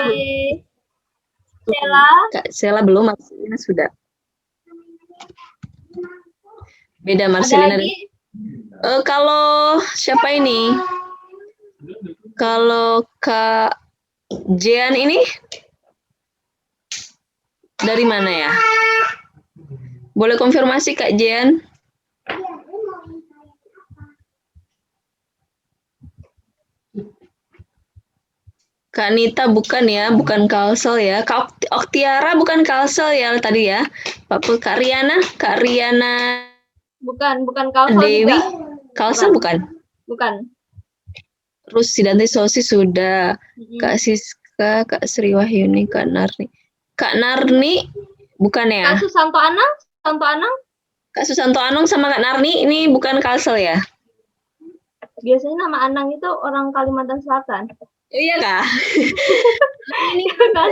Speaker 2: Kak Sheila belum, Marcelina sudah. Beda Marcelina. Kalau siapa ini? Kalau Kak Jean ini dari mana ya? Boleh konfirmasi Kak Jean? Kak Nita bukan ya, bukan Kalsel ya. Kak Oktiara bukan Kalsel ya tadi ya. Kak Riana
Speaker 3: bukan Kalsel
Speaker 2: Dewi
Speaker 3: juga.
Speaker 2: Kalsel bukan. Terus Sidanti Sosi sudah. Kak Siska, Kak Sri Wahyuni, Kak Narni bukan ya.
Speaker 3: Kak Susanto Anang?
Speaker 2: Kak Susanto Anang sama Kak Narni ini bukan Kalsel ya.
Speaker 3: Biasanya nama Anang itu orang Kalimantan Selatan.
Speaker 2: Oh, iya Kak.
Speaker 3: Ini kan?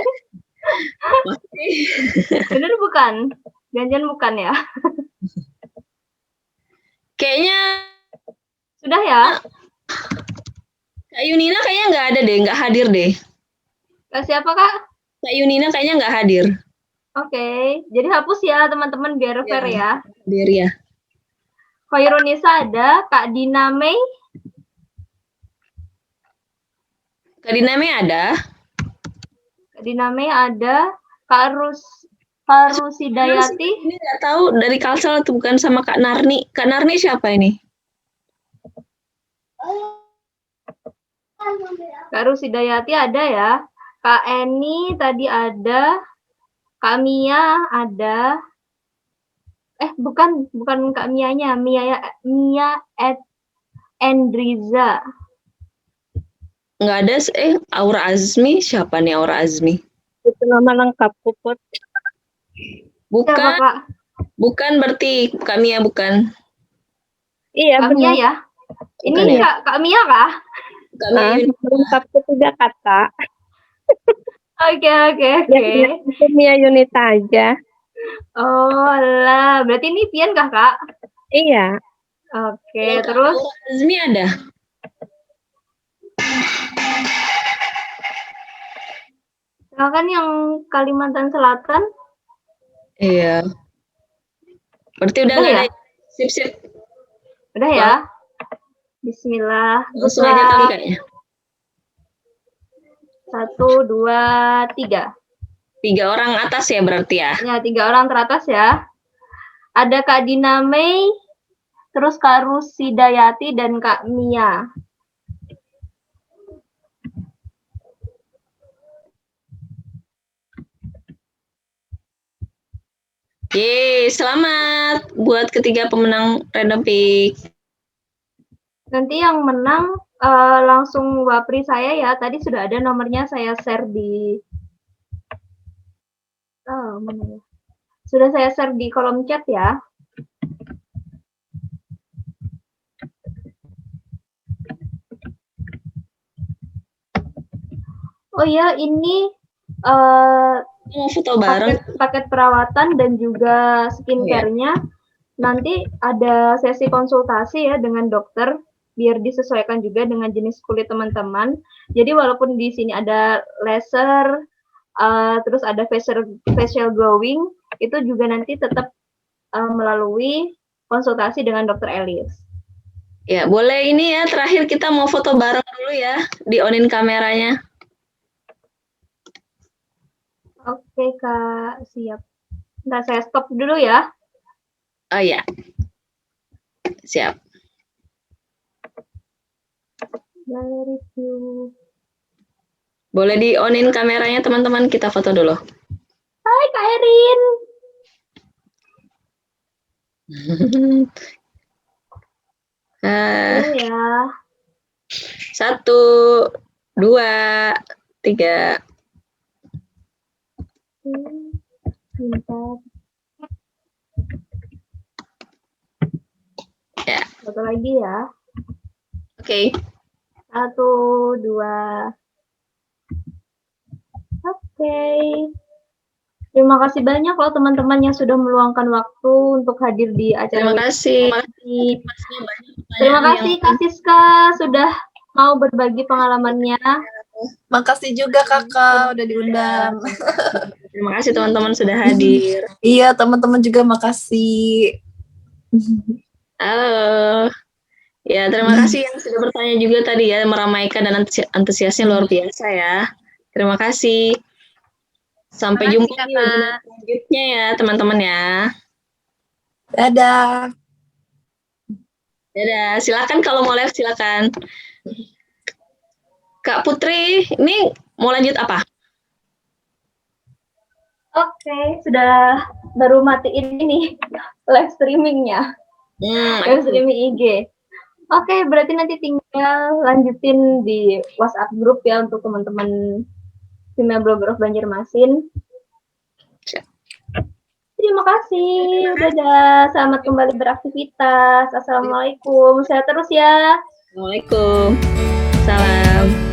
Speaker 3: Bener bukan? Jangan bukan ya?
Speaker 2: Kayaknya
Speaker 3: sudah ya.
Speaker 2: Kak Yunina kayaknya nggak ada deh, nggak hadir deh.
Speaker 3: Kak siapa Kak?
Speaker 2: Kak Yunina kayaknya nggak hadir.
Speaker 3: Oke, jadi hapus ya teman-teman biar fair ya.
Speaker 2: Biar ya.
Speaker 3: Khoirunisa ada, Kak Dina Mei.
Speaker 2: Kak Diname ada?
Speaker 3: Kak Diname ada, Kak Rusidayati,
Speaker 2: Ini nggak tahu dari Kalsel atau bukan sama Kak Narni. Kak Narni siapa ini?
Speaker 3: Kak Rusidayati ada ya. Kak Eni tadi ada, Kak Mia ada. Bukan Kak Mianya, Mia Endriza.
Speaker 2: Nggak ada. Aura Azmi. Siapa nih Aura Azmi?
Speaker 7: Itu nama lengkap Puput.
Speaker 2: Bukan.
Speaker 3: Siapa, Kak?
Speaker 2: Bukan berarti Kak Mia bukan.
Speaker 7: Iya,
Speaker 3: Kak Mia
Speaker 7: benar.
Speaker 3: ya? Ini
Speaker 2: Bukan ya?
Speaker 3: Kak Mia kah?
Speaker 2: Kak Mia
Speaker 7: Nah,
Speaker 2: Yunita.
Speaker 7: lengkapku 3 kata.
Speaker 3: Oke.
Speaker 7: Itu Mia Yunita aja.
Speaker 3: Oh, alah. Berarti ini Pian kah, Kak?
Speaker 7: Iya.
Speaker 3: Oke,
Speaker 2: Kak
Speaker 3: terus
Speaker 2: Aura Azmi ada?
Speaker 3: silakan yang Kalimantan Selatan.
Speaker 2: Iya. Berarti udah
Speaker 3: Udah
Speaker 2: nggak
Speaker 3: ya?
Speaker 2: ada. Sip.
Speaker 3: Udah ya? Bismillah.
Speaker 2: Langsung aja kali kayaknya.
Speaker 3: 1, 2, 3.
Speaker 2: 3 orang atas ya berarti ya.
Speaker 3: Ya, 3 orang teratas ya. Ada Kak Dina Mei, terus Kak Rusidayati, dan Kak Mia.
Speaker 2: Yeay, selamat buat ketiga pemenang Random Pick.
Speaker 3: Nanti yang menang langsung wapri saya ya. Tadi sudah ada nomornya, saya share di mana ya? Sudah saya share di kolom chat ya. Oh ya, ini
Speaker 2: Mau foto bareng.
Speaker 3: paket perawatan dan juga skincare-nya. Nanti ada sesi konsultasi ya dengan dokter biar disesuaikan juga dengan jenis kulit teman-teman. Jadi walaupun di sini ada laser, terus ada facial glowing, itu juga nanti tetap melalui konsultasi dengan dokter Elis.
Speaker 2: Ya, boleh ini ya, terakhir kita mau foto bareng dulu ya, di-onin kameranya.
Speaker 3: Oke, Kak, siap. Ntar saya stop dulu ya.
Speaker 2: Oh ya, siap.
Speaker 3: Dari view.
Speaker 2: Boleh di-onin kameranya teman-teman, kita foto dulu.
Speaker 3: Hai, Kak Erin. Dulu ya.
Speaker 2: 1, 2, 3.
Speaker 3: Bentar.
Speaker 2: Ya.
Speaker 3: Satu lagi ya.
Speaker 2: Oke.
Speaker 3: 1, 2. Oke. Terima kasih banyak loh teman-teman yang sudah meluangkan waktu untuk hadir di acara.
Speaker 2: Terima kasih.
Speaker 3: Terima kasih Kak Siska sudah mau berbagi pengalamannya.
Speaker 4: Makasih juga Kakak udah diundang.
Speaker 2: Terima kasih teman-teman sudah hadir.
Speaker 4: Iya, teman-teman juga makasih.
Speaker 2: Halo. Ya, terima kasih yang sudah bertanya juga tadi ya, meramaikan dan antusiasnya luar biasa ya. Terima kasih. Sampai jumpa di webinar selanjutnya ya, teman-teman ya.
Speaker 4: Dadah.
Speaker 2: Dadah. Silakan kalau mau live silakan. Kak Putri, ini mau lanjut apa?
Speaker 3: Oke, sudah baru matiin ini live streamingnya. Live streaming IG. Oke, berarti nanti tinggal lanjutin di WhatsApp grup ya untuk teman-teman Female Blogger of Banjarmasin. Terima kasih. Dadah. Selamat kembali beraktivitas. Assalamualaikum. Sehat terus ya.
Speaker 2: Assalamualaikum. Salam.